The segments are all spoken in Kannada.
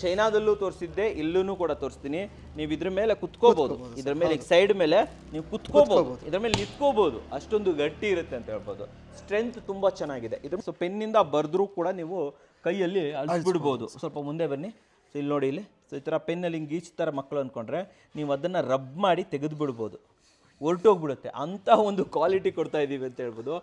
ಚೈನಾದಲ್ಲೂ ತೋರಿಸಿದ್ದೆ, ಇಲ್ಲೂ ಕೂಡ ತೋರಿಸ್ತೀನಿ. ನೀವು ಇದ್ರ ಮೇಲೆ ಕುತ್ಕೋಬಹುದು, ಇದ್ರ ಮೇಲೆ ಸೈಡ್ ಮೇಲೆ ನೀವು ಕುತ್ಕೋಬಹುದು, ಇದ್ರ ಮೇಲೆ ನಿಂತ್ಕೋಬಹುದು, ಅಷ್ಟೊಂದು ಗಟ್ಟಿ ಇರುತ್ತೆ ಅಂತ ಹೇಳ್ಬೋದು. ಸ್ಟ್ರೆಂತ್ ತುಂಬಾ ಚೆನ್ನಾಗಿದೆ ಇದು. ಸೊ ಪೆನ್ನಿಂದ ಬರೆದ್ರೂ ಕೂಡ ನೀವು ಕೈಯಲ್ಲಿ ಅಳಿಸ್ಬಿಡ್ಬೋದು. ಸ್ವಲ್ಪ ಮುಂದೆ ಬನ್ನಿ. ಸೊ ಇಲ್ಲಿ ನೋಡಿ, ಇಲ್ಲಿ ಸೊ ಈ ಥರ ಪೆನ್ನಲ್ಲಿ ಹಿಂಗೆ ಈಚ್ ಥರ ಮಕ್ಕಳು ಅಂದ್ಕೊಂಡ್ರೆ ನೀವು ಅದನ್ನು ರಬ್ ಮಾಡಿ ತೆಗೆದು ಬಿಡ್ಬೋದು, ಹೊರಟೋಗ್ಬಿಡುತ್ತೆ. ಅಂಥ ಒಂದು ಕ್ವಾಲಿಟಿ ಕೊಡ್ತಾ ಇದ್ದೀವಿ ಅಂತ ಹೇಳ್ಬೋದು.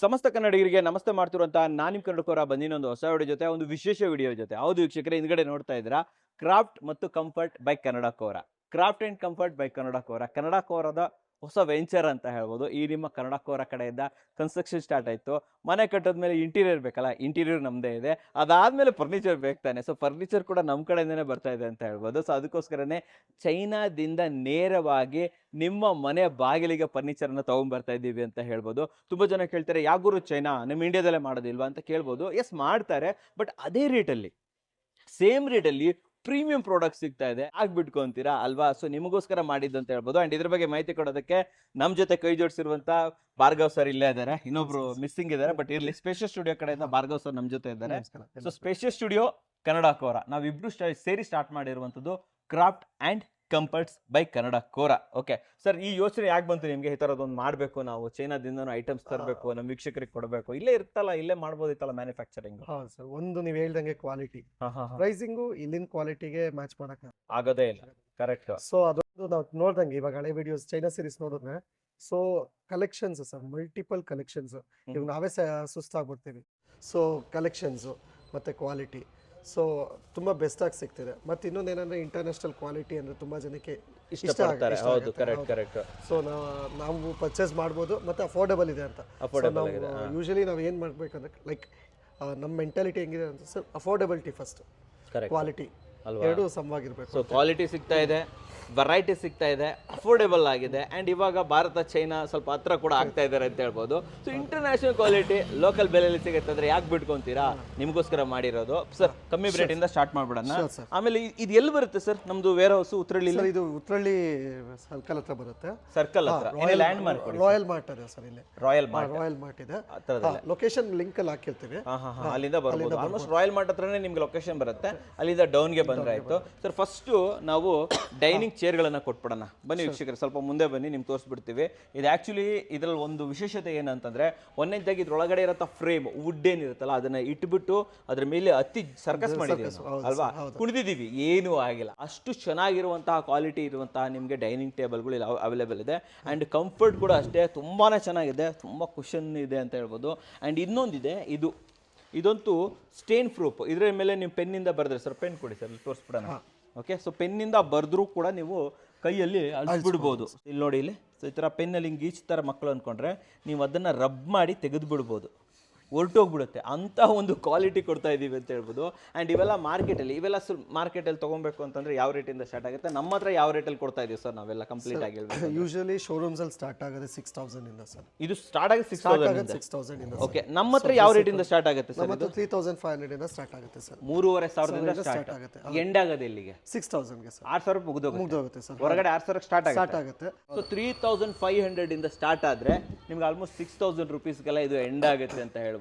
ಸಮಸ್ತ ಕನ್ನಡಿಗರಿಗೆ ನಮಸ್ತೆ ಮಾಡ್ತಿರುವಂತ ನಾನು ನಿಮ್ಮ ಕನ್ನಡಕೋರ ಬಂದಿನೊಂದು ಹೊಸ ವಿಡಿಯೋ ಜೊತೆ, ಒಂದು ವಿಶೇಷ ವಿಡಿಯೋ ಜೊತೆ. ಹೌದು ವೀಕ್ಷಕರೇ, ಹಿಂದ್ಗಡೆ ನೋಡ್ತಾ ಇದ್ದೀರಾ ಕ್ರಾಫ್ಟ್ ಮತ್ತು comfort by Kannadakora. Craft and comfort by Kannadakora, ಕನ್ನಡಕೋರದ ಹೊಸ ವೆಂಚರ್ ಅಂತ ಹೇಳ್ಬೋದು. ಈ ನಿಮ್ಮ ಕನ್ನಡಕೋರ ಕಡೆಯಿಂದ ಕನ್ಸ್ಟ್ರಕ್ಷನ್ ಸ್ಟಾರ್ಟ್ ಆಯಿತು. ಮನೆ ಕಟ್ಟೋದ್ಮೇಲೆ ಇಂಟೀರಿಯರ್ ಬೇಕಲ್ಲ, ಇಂಟೀರಿಯರ್ ನಮ್ಮದೇ ಇದೆ. ಅದಾದಮೇಲೆ ಫರ್ನಿಚರ್ ಬೇಕು ತಾನೆ. ಸೊ ಫರ್ನಿಚರ್ ಕೂಡ ನಮ್ಮ ಕಡೆಯಿಂದನೇ ಬರ್ತಾ ಇದೆ ಅಂತ ಹೇಳ್ಬೋದು. ಸೊ ಅದಕ್ಕೋಸ್ಕರನೇ ಚೈನಾದಿಂದ ನೇರವಾಗಿ ನಿಮ್ಮ ಮನೆ ಬಾಗಿಲಿಗೆ ಫರ್ನಿಚರ್ನ ತೊಗೊಂಡ್ಬರ್ತಾ ಇದ್ದೀವಿ ಅಂತ ಹೇಳ್ಬೋದು. ತುಂಬ ಜನ ಕೇಳ್ತಾರೆ, ಯಾವ ಗುರು ಚೈನಾ ನಮ್ಮ ಇಂಡಿಯಾದಲ್ಲೇ ಮಾಡೋದಿಲ್ವಾ ಅಂತ ಕೇಳ್ಬೋದು. ಎಸ್ ಮಾಡ್ತಾರೆ, ಬಟ್ ಅದೇ ರೇಟಲ್ಲಿ, ಸೇಮ್ ರೇಟಲ್ಲಿ ಪ್ರೀಮಿಯಂ ಪ್ರಾಡಕ್ಟ್ ಸಿಗ್ತಾ ಇದೆ. ಆಗ್ಬಿಟ್ಕೊಂತೀರಾ ಅಲ್ವಾ? ಸೊ ನಿಮಗೋಸ್ಕರ ಮಾಡಿದ್ದು ಅಂತ ಹೇಳ್ಬೋದು. ಅಂಡ್ ಇದ್ರ ಬಗ್ಗೆ ಮಾಹಿತಿ ಕೊಡೋದಕ್ಕೆ ನಮ್ಮ ಜೊತೆ ಕೈ ಜೋಡಿಸಿರುವಂತ ಭಾರ್ಗವ್ ಸರ್ ಇಲ್ಲೇ ಇದ್ದಾರೆ. ಇನ್ನೊಬ್ರು ಮಿಸ್ಸಿಂಗ್ ಇದ್ದಾರೆ, ಬಟ್ ಇರ್ಲಿ. ಸ್ಪೇಷಿಯಸ್ ಸ್ಟುಡಿಯೋ ಕಡೆಯಿಂದ ಭಾರ್ಗವ್ ಸರ್ ನಮ್ಮ ಜೊತೆ ಇದ್ದಾರೆ. ಸೊ ಸ್ಪೇಷಿಯಸ್ ಸ್ಟುಡಿಯೋ ಕನ್ನಡಕೋರ, ನಾವಿಬ್ರು ಸೇರಿ ಸ್ಟಾರ್ಟ್ ಮಾಡಿರುವಂಥದ್ದು craft and comforts by Kannadakora. Okay sir, ಈ ಯೋಚನೆ ಯಾಕೆ ಬಂತು ನಿಮಗೆ? ಈ ಥರದೊಂದು ಮಾಡಬೇಕು, ನಾವು ಚೈನಾದಿಂದ ಐಟಮ್ಸ್ ತರಬೇಕು, ನಮ್ಮ ವೀಕ್ಷಕರಿಗೆ ಕೊಡಬೇಕು, ಇಲ್ಲೇ ಇರ್ತಲ್ಲ, ಇಲ್ಲೇ ಮಾಡ್ಬೋದಿತ್ತಲ್ಲ ಮ್ಯಾನುಫ್ಯಾಕ್ಚರಿಂಗ್? ಹೌದು ಸರ್, ಒಂದು ನೀವು ಹೇಳ್ದಂಗೆ ಕ್ವಾಲಿಟಿ, ಪ್ರೈಸಿಂಗು ಇಲ್ಲಿನ ಕ್ವಾಲಿಟಿಗೆ ಮ್ಯಾಚ್ ಮಾಡಕ್ ಆಗೋದೇ ಇಲ್ಲ. ಕರೆಕ್ಟ್. ಸೊ ಅದೊಂದು ನಾವು ನೋಡ್ದಂಗೆ ಇವಾಗ ಹಳೆ ವಿಡಿಯೋಸ್ ಚೈನಾ ಸೀರೀಸ್ ನೋಡಿದ್ರೆ, so collections sir, multiple collections. ಇವಾಗ ನಾವೇ ಸುಸ್ತಾಗ್ಬಿಡ್ತೀವಿ. ಸೊ ಕಲೆಕ್ಷನ್ಸು ಮತ್ತೆ ಕ್ವಾಲಿಟಿ ಸೊ ತುಂಬಾ ಬೆಸ್ಟ್ ಆಗಿ ಸಿಗ್ತಿದೆ. ಮತ್ತೆ ಇನ್ನೊಂದೇನಂದ್ರೆ ಇಂಟರ್ನ್ಯಾಷನಲ್ ಕ್ವಾಲಿಟಿ ಅಂದ್ರೆ ತುಂಬಾ ಜನಕ್ಕೆ ಇಷ್ಟ ಆಗುತ್ತೆ. ಸೊ ನಾವು ಪರ್ಚೇಸ್ ಮಾಡ್ಬೋದು, ಮತ್ತೆ ಅಫೋರ್ಡಬಲ್ ಇದೆ ಅಂತ. ಯೂಶಲಿ ನಾವು ಏನ್ ಮಾಡ್ಬೇಕಂದ್ರೆ, ಲೈಕ್ ನಮ್ಮ ಮೆಂಟಾಲಿಟಿ ಹೆಂಗಿದೆ ಅಂತ ಸರ್, ಅಫೋರ್ಡಬಿಲಿಟಿ ಫಸ್ಟ್, ಕ್ವಾಲಿಟಿ ಎರಡು ಸಮವಾಗಿರ್ಬೇಕು. ಸೊ ಕ್ವಾಲಿಟಿ ಸಿಗ್ತಾ ಇದೆ, ವೆರೈಟಿ ಸಿಗ್ತಾ ಇದೆ, ಅಫೋರ್ಡೆಬಲ್ ಆಗಿದೆ. ಆ್ಯಂಡ್ ಇವಾಗ ಭಾರತ ಚೈನಾ ಸ್ವಲ್ಪ ಹತ್ರ ಕೂಡ ಆಗ್ತಾ ಇದ್ದಾರೆ ಅಂತ ಹೇಳ್ಬೋದು. ಸೊ ಇಂಟರ್ನ್ಯಾಷನಲ್ ಕ್ವಾಲಿಟಿ ಲೋಕಲ್ ಬೆಲೆಯಲ್ಲಿ ಸಿಗುತ್ತೆ ಅಂದ್ರೆ ಯಾಕೆ ಬಿಟ್ಕೊಂತೀರಾ? ನಿಮಗೋಸ್ಕರ ಮಾಡಿರೋದು. ಸರ್ ಕಮ್ಮಿ ರೇಟಿಂದ ಸ್ಟಾರ್ಟ್ ಮಾಡ್ಬಿಡೋಣ. ಆಮೇಲೆ ಇದು ಎಲ್ಲಿ ಬರುತ್ತೆ ಸರ್ ನಮ್ದು ವೇರ್ ಹೌಸ್? ಉತ್ರಳ್ಳಿ. ಇದು ಉತ್ರಳ್ಳಿ ಸರ್ಕಲ್ ಹತ್ರ ಬರುತ್ತೆ. ಸರ್ಕಲ್ ಹತ್ರ ಲ್ಯಾಂಡ್ ಮಾರ್ಕ್ ರಾಯಲ್ ಮಾರ್ಟ್ ಇದೆ ಸರ್, ಇಲ್ಲಿ ರಾಯಲ್ ಮಾರ್ಟ್ ಇದೆ. ಲೊಕೇಶನ್ ಲಿಂಕ್ ಅಲ್ಲಿ ಹಾಕಿರ್ತೀವಿ, ಅಲ್ಲಿಂದ ಬರ್ಬೋದು. ಆಲ್ಮೋಸ್ಟ್ ರಾಯಲ್ ಮಾರ್ಟ್ ಹತ್ರನೇ ನಿಮ್ಗೆ ಲೊಕೇಶನ್ ಬರುತ್ತೆ, ಅಲ್ಲಿಂದ ಡೌನ್ಗೆ ಬಂದ್ರೆ ಆಯ್ತು. ಸರ್ ಫಸ್ಟ್ ನಾವು ಡೈನಿಂಗ್ ಚೇರ್ಗಳನ್ನ ಕೊಟ್ಬಿಡೋಣ. ಬನ್ನಿ ವೀಕ್ಷಕರು, ಸ್ವಲ್ಪ ಮುಂದೆ ಬನ್ನಿ, ನಿಮ್ಗೆ ತೋರಿಸ್ಬಿಡ್ತೀವಿ. ಇದು ಆಕ್ಚುಲಿ ಇದ್ರಲ್ಲಿ ಒಂದು ವಿಶೇಷತೆ ಏನಂತಂದ್ರೆ, ಒಂದನೇದಾಗಿ ಇದ್ರೊಳಗಡೆ ಇರೋ ಫ್ರೇಮ್ ವುಡ್ ಏನಿರುತ್ತಲ್ಲ ಅದನ್ನ ಇಟ್ಬಿಟ್ಟು ಅದ್ರ ಮೇಲೆ ಅತಿ ಸರ್ಕಸ್ ಮಾಡಿದೀವಿ ಅಲ್ವಾ, ಕುಣಿದಿದ್ದೀವಿ, ಏನೂ ಆಗಿಲ್ಲ. ಅಷ್ಟು ಚೆನ್ನಾಗಿರುವಂತಹ ಕ್ವಾಲಿಟಿ ಇರುವಂತಹ ನಿಮಗೆ ಡೈನಿಂಗ್ ಟೇಬಲ್ಗಳು ಇಲ್ಲಿ ಅವೈಲೇಬಲ್ ಇದೆ. ಆ್ಯಂಡ್ ಕಂಫರ್ಟ್ ಕೂಡ ಅಷ್ಟೇ ತುಂಬಾನೇ ಚೆನ್ನಾಗಿದೆ, ತುಂಬ ಕುಷನ್ ಇದೆ ಅಂತ ಹೇಳ್ಬೋದು. ಆ್ಯಂಡ್ ಇನ್ನೊಂದಿದೆ, ಇದಂತೂ ಸ್ಟೇನ್ ಪ್ರೂಫ್. ಇದ್ರ ಮೇಲೆ ನೀವು ಪೆನ್ನಿಂದ ಬರೆದ್ರೆ, ಸರ್ ಪೆನ್ ಕೊಡಿ ಸರ್, ತೋರಿಸ್ಬಿಡೋಣ. ಓಕೆ, ಸೊ ಪೆನ್ನಿಂದ ಬರೆದ್ರೂ ಕೂಡ ನೀವು ಕೈಯಲ್ಲಿ ಅಳಿಸ್ಬಿಡ್ಬೋದು. ಇಲ್ಲಿ ನೋಡಿ, ಇಲ್ಲಿ ಸೊ ಈ ಥರ ಪೆನ್ನಲ್ಲಿ ಹಿಂಗೆ ಈಚ್ ಥರ ಮಕ್ಕಳು ಅಂದ್ಕೊಂಡ್ರೆ ನೀವು ಅದನ್ನು ರಬ್ ಮಾಡಿ ತೆಗೆದು ಬಿಡ್ಬೋದು, ಹೊರಟೋಗ್ಬಿಡುತ್ತೆ. ಅಂಥ ಒಂದು ಕ್ವಾಲಿಟಿ ಕೊಡ್ತಾ ಇದ್ದೀವಿ ಅಂತ ಹೇಳ್ಬೋದು. ಆ್ಯಂಡ್ ಇವೆಲ್ಲ ಮಾರ್ಕೆಟಲ್ಲಿ ತೊಗೊಬೇಕು ಅಂತಂದರೆ ಯಾವ ರೇಟಿಂದ ಸ್ಟಾರ್ಟ್ ಆಗುತ್ತೆ? ನಮ್ಮ ಹತ್ರ ಯಾವ ರೇಟಲ್ಲಿ ಕೊಡ್ತಾ ಇದೀವಿ ಸರ್ ನಾವೆಲ್ಲ ಕಂಪ್ಲೀಟ್ ಆಗಿ? ಯೂಶಲಿ ಶೋರೂಮ್ಸ್ ಅಲ್ಲಿ ಸ್ಟಾರ್ಟ್ ಆಗೋದು 6,000 ಇಂದ ಸರ್. ಇದು ಸ್ಟಾರ್ಟ್ ಆಗಿ 6,000 ಇಂದ. ಓಕೆ, ನಮ್ಮ ಹತ್ರ ಯಾವ ರೇಟಿಂದ ಸ್ಟಾರ್ಟ್ ಆಗುತ್ತೆ ಸರ್? 3,500 ಇಂದ ಸ್ಟಾರ್ಟ್ ಆಗುತ್ತೆ ಸರ್. 3,500 ಸ್ಟಾರ್ಟ್ ಆಗುತ್ತೆ. ಎಂಡ್ ಆಗೋದು ಎಲ್ಲಿಗೆ? 6,000 ಗೆ ಸರ್. 6,000 ಮುಗಿದೋಗುತ್ತೆ ಸರ್. ಹೊರಗಡೆ 6,000 ಸ್ಟಾರ್ಟ್ ಆಗುತ್ತೆ. ಸೊ 3,500 ಇಂದ ಸ್ಟಾರ್ಟ್ ಆದರೆ ನಿಮ್ಗೆ ಆಲ್ಮೋಸ್ಟ್ 6,000 ರುಪೀಸ್ಗೆಲ್ಲ ಇದು ಎಂಡ್ ಆಗುತ್ತೆ ಅಂತ ಹೇಳ್ಬೋದು.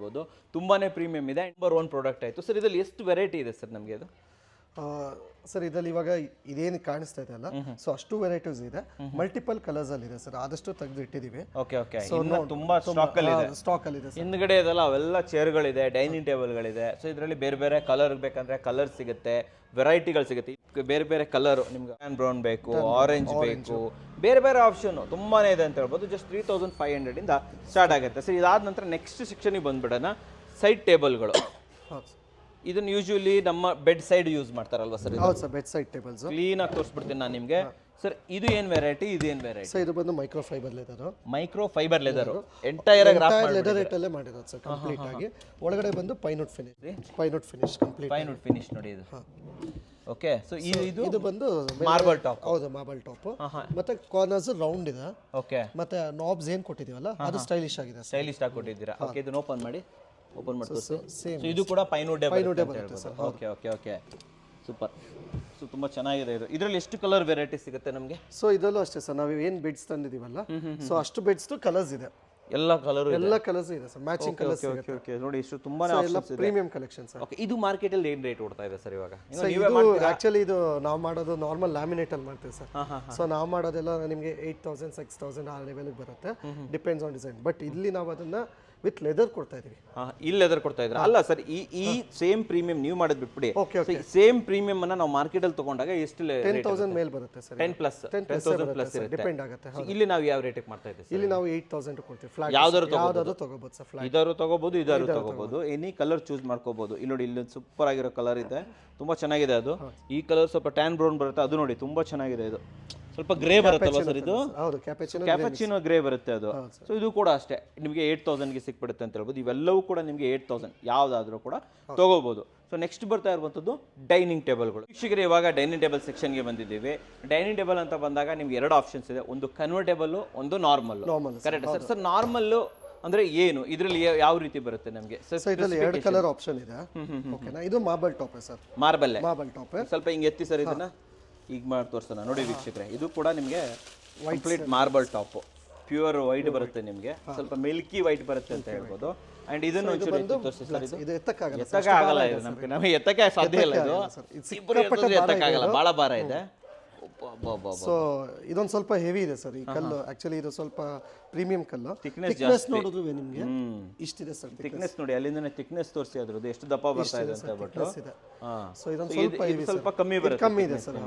ತುಂಬಾನೇ ಪ್ರೀಮಿಯಂ ಇದೆ. ನಂಬರ್ 1 ಪ್ರಾಡಕ್ಟ್ ಆಯಿತು ಸರ್. ಇದರಲ್ಲಿ ಎಷ್ಟು ವೆರೈಟಿ ಇದೆ ಸರ್ ನಮಗೆ? ಅದು ಸರ್ ಇದರಲ್ಲಿ ಇವಾಗ ಇದೇನು ಕಾಣಿಸ್ತಾ ಇದೆ ಅಲ್ಲ, ಸೊ ಅಷ್ಟು ವೆರೈಟೀಸ್ ಇದೆ, ಮಲ್ಟಿಪಲ್ ಕಲರ್ಸ್ ಅಲ್ಲಿ ಇದೆ ಸರ್. ಆದಷ್ಟು ತೆಗೆದು ಇಟ್ಟಿದ್ದೀವಿ. ಓಕೆ ಓಕೆ, ತುಂಬಾ ಸ್ಟಾಕ್ ಅಲ್ಲಿ ಇದೆ. ಹಿಂದ್ಗಡೆ ಇದೆಲ್ಲ ಅವೆಲ್ಲ ಚೇರ್ಗಳಿದೆ, ಡೈನಿಂಗ್ ಟೇಬಲ್ಗಳಿದೆ. ಸೊ ಇದರಲ್ಲಿ ಬೇರೆ ಬೇರೆ ಕಲರ್ ಬೇಕಂದ್ರೆ ಕಲರ್ ಸಿಗುತ್ತೆ, ವೆರೈಟಿಗಳು ಸಿಗುತ್ತೆ. ಬೇರೆ ಬೇರೆ ಕಲರ್ ನಿಮ್ಗೆ ಟ್ಯಾನ್ ಬ್ರೌನ್ ಬೇಕು, ಆರೆಂಜ್ ಬೇಕು, ಬೇರೆ ಬೇರೆ ಆಪ್ಷನ್ ತುಂಬಾನೇ ಇದೆ ಅಂತ ಹೇಳ್ಬೋದು. ಜಸ್ಟ್ 3,500 ಇಂದ ಸ್ಟಾರ್ಟ್ ಆಗುತ್ತೆ ಸರ್. ಇದಾದ ನಂತರ ನೆಕ್ಸ್ಟ್ ಸೆಕ್ಷನ್ಗೆ ಬಂದ್ಬಿಡೋಣ, ಸೈಡ್ ಟೇಬಲ್ಗಳು. ಇದನ್ನ ಯೂಶುವಲಿ ನಮ್ಮ ಬೆಡ್ ಸೈಡ್ ಯೂಸ್ ಮಾಡ್ತಾರಲ್ವಾ ಸರ್? ಹೌದು sir, bed side tables. Clean ಆಗಿ ತೋರಿಸ್ಬಿಡ್ತೀನಿ ನಾನು ನಿಮಗೆ. ಸರ್ ಇದು ಏನು ವೆರೈಟಿ, ಇದು ಏನು ವೆರೈಟಿ? ಸರ್ ಇದು ಬಂದು micro fibre leather. Micro fibre leather entire leather ರೇಟಲ್ಲೇ ಮಾಡಿರೋದು ಸರ್ ಕಂಪ್ಲೀಟ್ ಆಗಿ. ಒಳಗಡೆ ಬಂದು pinewood finish complete. Pinewood finish ನೋಡಿ ಇದು. ಓಕೆ, ಸೊ ಇದು ಬಂದು ಮಾರ್ಬಲ್ ಟಾಪ್. ಹೌದು, ಮಾರ್ಬಲ್ ಟಾಪ್. ಮತ್ತೆ ಕಾರ್ನರ್ಸ್ ರೌಂಡ್ ಇದೆ. ಓಕೆ, ಮತ್ತೆ ನಾಬ್ಸ್ ಏನ್ ಕೊಟ್ಟಿದೀವಲ್ಲ ಅದು ಸ್ಟೈಲಿಶ್ ಆಗಿದೆ. ಸ್ಟೈಲಿಶ್ ಆಗಿ ಕೊಟ್ಟಿದ್ದೀರಾ. ಓಕೆ, ಇದನ್ನ ಓಪನ್ ಮಾಡಿ, ಓಪನ್ ಮಾಡಿ ತೋರಿಸಿ. ಸೇಮ್ ಸೊ ಇದು ಕೂಡ ಪೈನುಡ್ ಬರುತ್ತೆ sir. Okay okay okay, super. So ತುಂಬಾ ಚೆನ್ನಾಗಿದೆ ಇದು. ಇದರಲ್ಲಿ ಎಷ್ಟು ಕಲರ್ ವೆರೈಟಿ ಸಿಗುತ್ತೆ ನಮಗೆ? ಸೊ ಇದರಲ್ಲೂ ಅಷ್ಟೇ ಸರ್, ನಾವು ಏನು ಬೆಡ್ಸ್ ತಂದಿದ್ದೀವಲ್ಲ, ಸೊ ಅಷ್ಟು ಬೆಡ್ಸ್ ಕಲರ್ಸ್ ಇದೆ. ಎಲ್ಲ ಕಲರ್ ಇದೆ sir, matching colours okay okay, ನೋಡಿ ಇಷ್ಟು ತುಂಬಾನೇ ಎಲ್ಲ ಆಪ್ಷನ್ಸ್ ಇದೆ. Premium collection sir. ಓಕೆ, ಇದು ಮಾರ್ಕೆಟ್ ಅಲ್ಲಿ ಏನು ರೇಟ್ ಓಡ್ತಾ ಇದೆ ಸರ್ ಇವಾಗ? ಇದು ಆಕ್ಚುಲಿ ಇದು ನಾವು ಮಾಡೋದು ನಾರ್ಮಲ್ ಲ್ಯಾಮಿನೇಟ್ ಅಲ್ಲಿ ಮಾಡ್ತೀವಿ ಸರ್. ಸೊ ನಾವು ಮಾಡೋದೆಲ್ಲ ನಿಮಗೆ 8,000 6,000 ಆ ಲೆವೆಲ್ಗೆ ಬರುತ್ತೆ, ಡಿಪೆಂಡ್ಸ್ ಆನ್ ಡಿಸೈನ್. ಬಟ್ ಇಲ್ಲಿ ನಾವು ಅದನ್ನ ವಿತ್ ಲೆದರ್ ಕೊಡ್ತಾ ಇದೀವಿ. ಇಲ್ಲಿ ಲೆದರ್ ಕೊಡ್ತಾ ಇದ್ರ? ಅಲ್ಲ ಸರ್, ಈ ಸೇಮ್ ಪ್ರೀಮಿಯಂ ನೀವು ಮಾಡೋದು ಬಿಟ್ಬಿಡಿ, ಓಕೆ ಸೇಮ್ ಪ್ರೀಮಿಯಂ ಅನ್ನ ನಾವು ಮಾರ್ಕೆಟ್ ಅಲ್ಲಿ ತಗೊಂಡಾಗ ಎಷ್ಟು 10,000 ಮೇಲೆ ಬರುತ್ತೆ ಸರ್. 10 ಪ್ಲಸ್ 10,000 ಪ್ಲಸ್ ಇರುತ್ತೆ, ಡಿಪೆಂಡ್ ಆಗುತ್ತೆ. ಇಲ್ಲಿ ನಾವು ಯಾವ ರೇಟಿಗೆ ಮಾಡ್ತಾ ಇದ್ದೀವಿ? ಇಲ್ಲಿ ನಾವು 8,000 ಕೊಡ್ತೀವಿ ಫ್ಲಾಟ್. ಯಾವ್ದಾದ್ರು ತಗೋಬಹುದು ಸರ್, ಫ್ಲಾಟ್. ಇದಾರು ತಗೋಬಹುದು, ಇದಾರು ತಗೋಬಹುದು, ಎನಿ ಕಲರ್ ಚೂಸ್ ಮಾಡ್ಕೋಬಹುದು. ಇಲ್ಲಿ ನೋಡಿ, ಇಲ್ಲಿ ಸೂಪರ್ ಆಗಿರೋ ಕಲರ್ ಇದೆ, ತುಂಬಾ ಚೆನ್ನಾಗಿದೆ ಅದು. ಈ ಕಲರ್ ಸ್ವಲ್ಪ ಟ್ಯಾನ್ ಬ್ರೌನ್ ಬರುತ್ತೆ, ಅದು ನೋಡಿ ತುಂಬಾ ಚೆನ್ನಾಗಿದೆ. ಇದು ಸ್ವಲ್ಪ ಗ್ರೇ ಬರುತ್ತಲ್ವಾ ಸರ್? ಇದು ಹೌದು, ಕ್ಯಾಪಚಿನೋ ಗ್ರೇ ಬರುತ್ತೆ ಅದು. ಸೊ ಇದು ಕೂಡ ಅಷ್ಟೇ ನಿಮಗೆ 8,000ಗೆ ಸಿಕ್ಬಿಡುತ್ತೆ ಅಂತ ಹೇಳ್ಬೋದು. ಇವೆಲ್ಲವೂ ಕೂಡ ನಿಮಗೆ 8,000 ಯಾವ್ದಾದ್ರೂ ಕೂಡ ತಗೋಬಹುದು. ಸೊ ನೆಕ್ಸ್ಟ್ ಬರ್ತಾ ಇರುವಂಥದ್ದು ಡೈನಿಂಗ್ ಟೇಬಲ್ಗಳು. ವೀಕ್ಷಕರೇ, ಇವಾಗ ಡೈನಿಂಗ್ ಟೇಬಲ್ ಸೆಕ್ಷನ್ಗೆ ಬಂದಿದ್ದೀವಿ. ಡೈನಿಂಗ್ ಟೇಬಲ್ ಅಂತ ಬಂದಾಗ ನಿಮ್ಗೆ ಎರಡು ಆಪ್ಷನ್ಸ್ ಇದೆ, ಒಂದು ಕನ್ವರ್ಟೇಬಲ್, ಒಂದು normal. Correct sir? Sir normal ಅಂದ್ರೆ ಏನು, ಇದರಲ್ಲಿ ಯಾವ ರೀತಿ ಬರುತ್ತೆ ನಮಗೆ? ಇದರಲ್ಲಿ ಎರಡು ಕಲರ್ ಆಪ್ಷನ್ ಇದೆ. ಓಕೆನಾ? ಇದು marble top sir, marble top. ಸ್ವಲ್ಪ ಹಿಂಗೆ ಎತ್ತಿ ಸರ್ ಇದನ್ನ, ಈಗ ಮಾಡಿ ತೋರಿಸೋಣ ನೋಡಿ ವೀಕ್ಷಕರೇ. ಇದು ಕೂಡ ನಿಮಗೆ complete marble top, pure white ಬರುತ್ತೆ ನಿಮಗೆ, ಸ್ವಲ್ಪ ಮಿಲ್ಕಿ ವೈಟ್ ಬರುತ್ತೆ ಅಂತ ಹೇಳ್ಬೋದು. ಅಂಡ್ ಇದನ್ನು ಒಂಚೂರು ತೋರಿಸಿ ಸರ್. ಇದು ಎತ್ತಕ್ಕಾಗಲ್ಲ, ಇದು ನಮಗೆ ಎತ್ತಕ್ಕೆ ಸಾಧ್ಯ ಇಲ್ಲ. ಇದು ಎತ್ತಕ್ಕಾಗಲ್ಲ, ಭಾಳ ಭಾರ ಇದೆ. ಸೊ ಇದೊಂದು ಸ್ವಲ್ಪ ಹೆವಿ ಇದೆ ಸರ್ ಈ ಕಲ್ಲು. ಆಕ್ಚುಲಿ ಇದು ಸ್ವಲ್ಪ ಪ್ರೀಮಿಯಂ ಕಲ್ಲು. ಥಿಕ್ನೆಸ್ ನೋಡಿದ್ರೆ ನಿಮಗೆ ಇಷ್ಟಿದೆ ಸರ್ ಥಿಕ್ನೆಸ್. ನೋಡಿ, ಅಲ್ಲಿಂದನೇ ಥಿಕ್ನೆಸ್ ತೋರಿಸಿ ಅದ್ರದ್ದು ಎಷ್ಟು ದಪ್ಪ ಬರ್ತಾ ಇದೆ ಅಂತ ಹೇಳ್ಬಿಟ್ಟು. ಸೊ ಇದೊಂದು ಸ್ವಲ್ಪ ಕಮ್ಮಿ ಬರುತ್ತೆ, ಕಮ್ಮಿ ಇದೆ ಸರ್.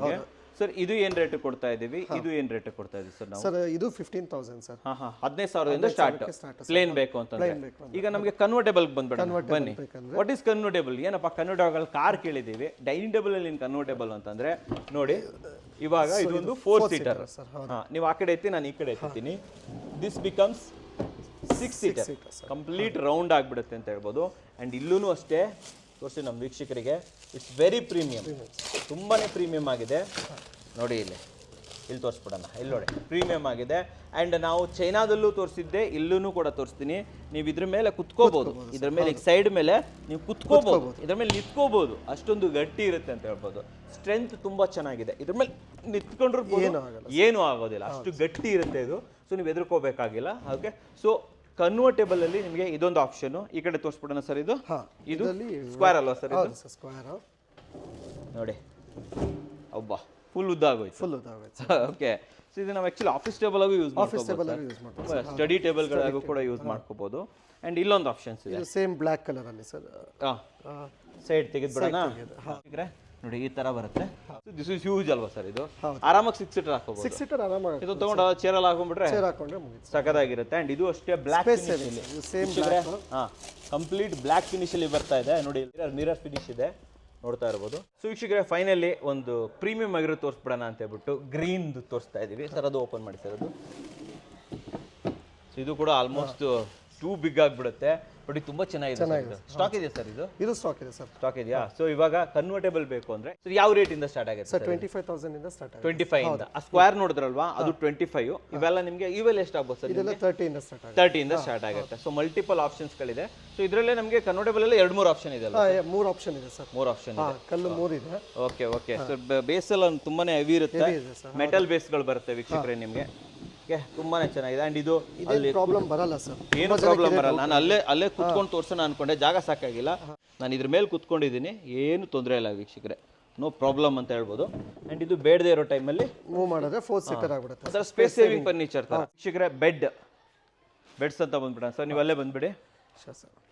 ಸರ್ ಇದು ಏನ್ ರೇಟ್ ಕೊಡ್ತಾ ಇದೀವಿ? ಇದು ಏನ್ ರೇಟ್ ಕೊಡ್ತಾ ಇದೀವಿ ಸರ್ ನಾವು? ಸರ್ ಇದು 15,000 ಸರ್. 15,000 ಸ್ಟಾರ್ಟ್ ಪ್ಲೇನ್ ಬೇಕು ಅಂತಂದ್ರೆ. ಈಗ ನಮಗೆ ಕನ್ವರ್ಟೇಬಲ್ ಬಂದ್ಬಿಡೋಣ ಬನ್ನಿ. What is convertible? ಏನಪ್ಪ ಕನ್ವರ್ಟೇಬಲ್? ಕಾರ್ ಕೇಳಿದೀವಿ. ಡೈನಿಂಗ್ ಟೇಬಲ್ ಅಲ್ಲಿ ಕನ್ವರ್ಟೇಬಲ್ ಅಂತಂದ್ರೆ ನೋಡಿ, ಇವಾಗ ಇದೊಂದು 4 ಸೀಟರ್. ನೀವು ಆ ಕಡೆ ಎತ್ತಿ, ನಾನು ಈ ಕಡೆ ಎತ್ತೀನಿ. This becomes 6 seater, complete round ಆಗಿಬಿಡುತ್ತೆ ಅಂತ ಹೇಳ್ಬೋದು. ಅಂಡ್ ಇಲ್ಲೂ ಅಷ್ಟೇ ತೋರಿಸಿ ನಮ್ಮ ವೀಕ್ಷಕರಿಗೆ. ಇಟ್ಸ್ ವೆರಿ ಪ್ರೀಮಿಯಂ, ತುಂಬಾನೇ ಪ್ರೀಮಿಯಂ ಆಗಿದೆ ನೋಡಿ. ಇಲ್ಲಿ ತೋರಿಸ್ಬಿಡೋಣ, ಇಲ್ಲಿ ನೋಡಿ ಪ್ರೀಮಿಯಂ ಆಗಿದೆ. ಆ್ಯಂಡ್ ನಾವು ಚೈನಾದಲ್ಲೂ ತೋರಿಸಿದ್ದೆ, ಇಲ್ಲೂ ಕೂಡ ತೋರಿಸ್ತೀನಿ. ನೀವು ಇದ್ರ ಮೇಲೆ ಕುತ್ಕೋಬಹುದು, ಇದ್ರ ಮೇಲೆ ಸೈಡ್ ಮೇಲೆ ನೀವು ಕುತ್ಕೋಬಹುದು, ಇದ್ರ ಮೇಲೆ ನಿಂತ್ಕೋಬಹುದು. ಅಷ್ಟೊಂದು ಗಟ್ಟಿ ಇರುತ್ತೆ ಅಂತ ಹೇಳ್ಬೋದು. ಸ್ಟ್ರೆಂತ್ ತುಂಬಾ ಚೆನ್ನಾಗಿದೆ. ಇದ್ರ ಮೇಲೆ ನಿಂತ್ಕೊಂಡ್ರು ಏನೂ ಆಗೋದಿಲ್ಲ, ಅಷ್ಟು ಗಟ್ಟಿ ಇರುತ್ತೆ ಇದು. ಸೊ ನೀವು ಎದುರ್ಕೋಬೇಕಾಗಿಲ್ಲ. ಓಕೆ, ಸೊ ಕನ್ವರ್ಟೇಬಲ್ ಅಲ್ಲಿ ನಿಮಗೆ ಇದೊಂದು ಆಪ್ಷನ್. ಈ ಕಡೆ ತೋರಿಸ್ಬಿಡೋಣ ಸರ್. ಇದು ಸ್ಕ್ವೇರ್ ಅಲ್ವಾ ಸರ್? ಇದು ಸ್ಕ್ವೇರ್ ನೋಡಿ, ಒಬ್ಬ ಫುಲ್ ಉದ್ದ ಆಗೋಯ್ತು. ಓಕೆ, ಸೊ ಇದು ನಾವು ಆಕ್ಚುಲಿ ಆಫೀಸ್ ಟೇಬಲ್ ಆಗೂ ಯೂಸ್ ಮಾಡ್ಬೋದು, ಸ್ಟಡಿ ಟೇಬಲ್ಗಳಾಗೂ ಕೂಡ ಯೂಸ್ ಮಾಡ್ಕೋಬಹುದು. ಅಂಡ್ ಇಲ್ಲೊಂದು ಆಪ್ಷನ್ಸ್ ಇದೆ, ಸೇಮ್ ಬ್ಲ್ಯಾಕ್ ಕಲರ್ ಅಲ್ಲಿ ಸರ್. ಸೈಡ್ ತೆಗೆದ್ಬಿಡೋಣ ನೋಡಿ, ಈ ತರ ಬರುತ್ತೆ. ದಿಸ್ ಇಸ್ ಹ್ಯೂಜ್ ಅಲ್ವಾ ಸರ್? ಇದು ಆರಾಮಾಗಿ 6 ಸೀಟರ್ ಹಾಕೋಬಹುದು. 6 ಸೀಟರ್ ಆರಾಮಾಗಿ ಇದು ತಗೊಂಡು ಚೇರಲ್ಲಿ ಹಾಕೊಂಡ್ಬಿಟ್ರೆ ಸಖತ್ತಾಗಿರುತ್ತೆ. ಅಂಡ್ ಇದು ಅಷ್ಟೇ black same complete black finish ಅಲ್ಲಿ ಬರ್ತಾ ಇದೆ ನೋಡಿ. ಮಿರರ್ ಫಿನಿಶ್ ಇದೆ, ನೋಡ್ತಾ ಇರ್ಬೋದು. ಸೊ ವೀಕ್ಷಕರೇ, ಫೈನಲಿ ಒಂದು ಪ್ರೀಮಿಯಂ ಆಗಿರೋ ತೋರಿಸ್ಬಿಡೋಣ ಅಂತ ಹೇಳ್ಬಿಟ್ಟು ಗ್ರೀನ್ ತೋರಿಸ್ತಾ ಇದೀವಿ ಸರ್. ಅದು ಓಪನ್ ಮಾಡಿ ಸರ್. ಅದು ಇದು ಕೂಡ ಆಲ್ಮೋಸ್ಟ್ ಟೂ ಬಿಗ್ ಆಗಿಬಿಡುತ್ತೆ. ಬಟ್ ತುಂಬಾ ಚೆನ್ನಾಗಿದೆ. ಸ್ಟಾಕ್ ಇದೆ ಸರ್? ಇದು ಸ್ಟಾಕ್ ಇದೆ ಸರ್. ಸ್ಟಾಕ್ ಇದೆಯಾ? ಸೊ ಇವಾಗ ಕನ್ವರ್ಟೇಬಲ್ ಬೇಕು ಅಂದ್ರೆ ಯಾವ ರೇಟ್ ಇಂದ ಸ್ಟಾರ್ಟ್ ಆಗುತ್ತೆ ಸರ್? 25,000 ಇಂದ ಸ್ಟಾರ್ಟ್ ಆಗುತ್ತೆ. 25 ಇಂದ. ಆ ಸ್ಕ್ವೇರ್ ನೋಡಿದ್ರಲ್ವಾ, ಅದು 25. ಇವೆಲ್ಲ ನಿಮಗೆ ಇವೆಲ್ಲ ಎಷ್ಟು ಆಗ್ಬೋದು ಸರ್? ಇದೆಲ್ಲ 30 ಇಂದ ಸ್ಟಾರ್ಟ್ ಆಗುತ್ತೆ. 30 ಇಂದ ಸ್ಟಾರ್ಟ್ ಆಗುತ್ತೆ. ಸೊ ಮಲ್ಟಿಪಲ್ ಆಪ್ಷನ್ಸ್ ಗಳಿದೆ. ಸೊ ಇದರಲ್ಲೇ ನಮಗೆ ಕನ್ವರ್ಟೇಬಲ್ ಅಲ್ಲಿ 2-3 ಆಪ್ಷನ್ ಇದೆ ಅಲ್ಲ? 3 ಆಪ್ಷನ್ ಇದೆ ಸರ್. 3 ಆಪ್ಷನ್ ಇದೆ. ಕಲ್ಲು 3 ಇದೆ. Okay okay. ಸೊ ಬೇಸ್ ಎಲ್ಲ ತುಂಬಾನೇ ಹೆವಿ ಇರುತ್ತೆ, ಮೆಟಲ್ ಬೇಸ್ಗಳು ಬರುತ್ತೆ ವೀಕ್ಷಕರೇ ನಿಮಗೆ. ತುಂಬಾನೇ ಚೆನ್ನಾಗಿದೆ. ಅಂಡ್ ಇದು ಪ್ರಾಬ್ಲಮ್ ಬರಲ್ಲ ಸರ್, ಏನು ಪ್ರಾಬ್ಲಮ್ ಬರಲ್ಲ. ನಾನು ಅಲ್ಲೇ ಕುತ್ಕೊಂಡು ತೋರ್ಸೋಣ ಅನ್ಕೊಂಡೆ, ಜಾಗ ಸಾಕಾಗಿಲ್ಲ. ನಾನು ಇದ್ರ ಮೇಲೆ ಕುತ್ಕೊಂಡಿದ್ದೀನಿ, ಏನು ತೊಂದರೆ ಇಲ್ಲ ವೀಕ್ಷಕರೇ, ನೋ ಪ್ರಾಬ್ಲಮ್ ಅಂತ ಹೇಳ್ಬೋದು. ಅಂಡ್ ಇದು ಬೇಡದೇ ಇರೋ ಟೈಮಲ್ಲಿ ಮೂವ್ ಮಾಡಿದ್ರೆ 4 ಸೀಟರ್ ಆಗ್ಬಿಡುತ್ತೆ. ಅದರ ಸ್ಪೇಸ್ ಸೇವಿಂಗ್ ಫರ್ನಿಚರ್ ತರ ವೀಕ್ಷಕರೇ. ಬೆಡ್ಸ್ ಅಂತ ಬಂದ್ಬಿಡೋಣ ಸರ್, ನೀವು ಅಲ್ಲೇ ಬಂದ್ಬಿಡಿ.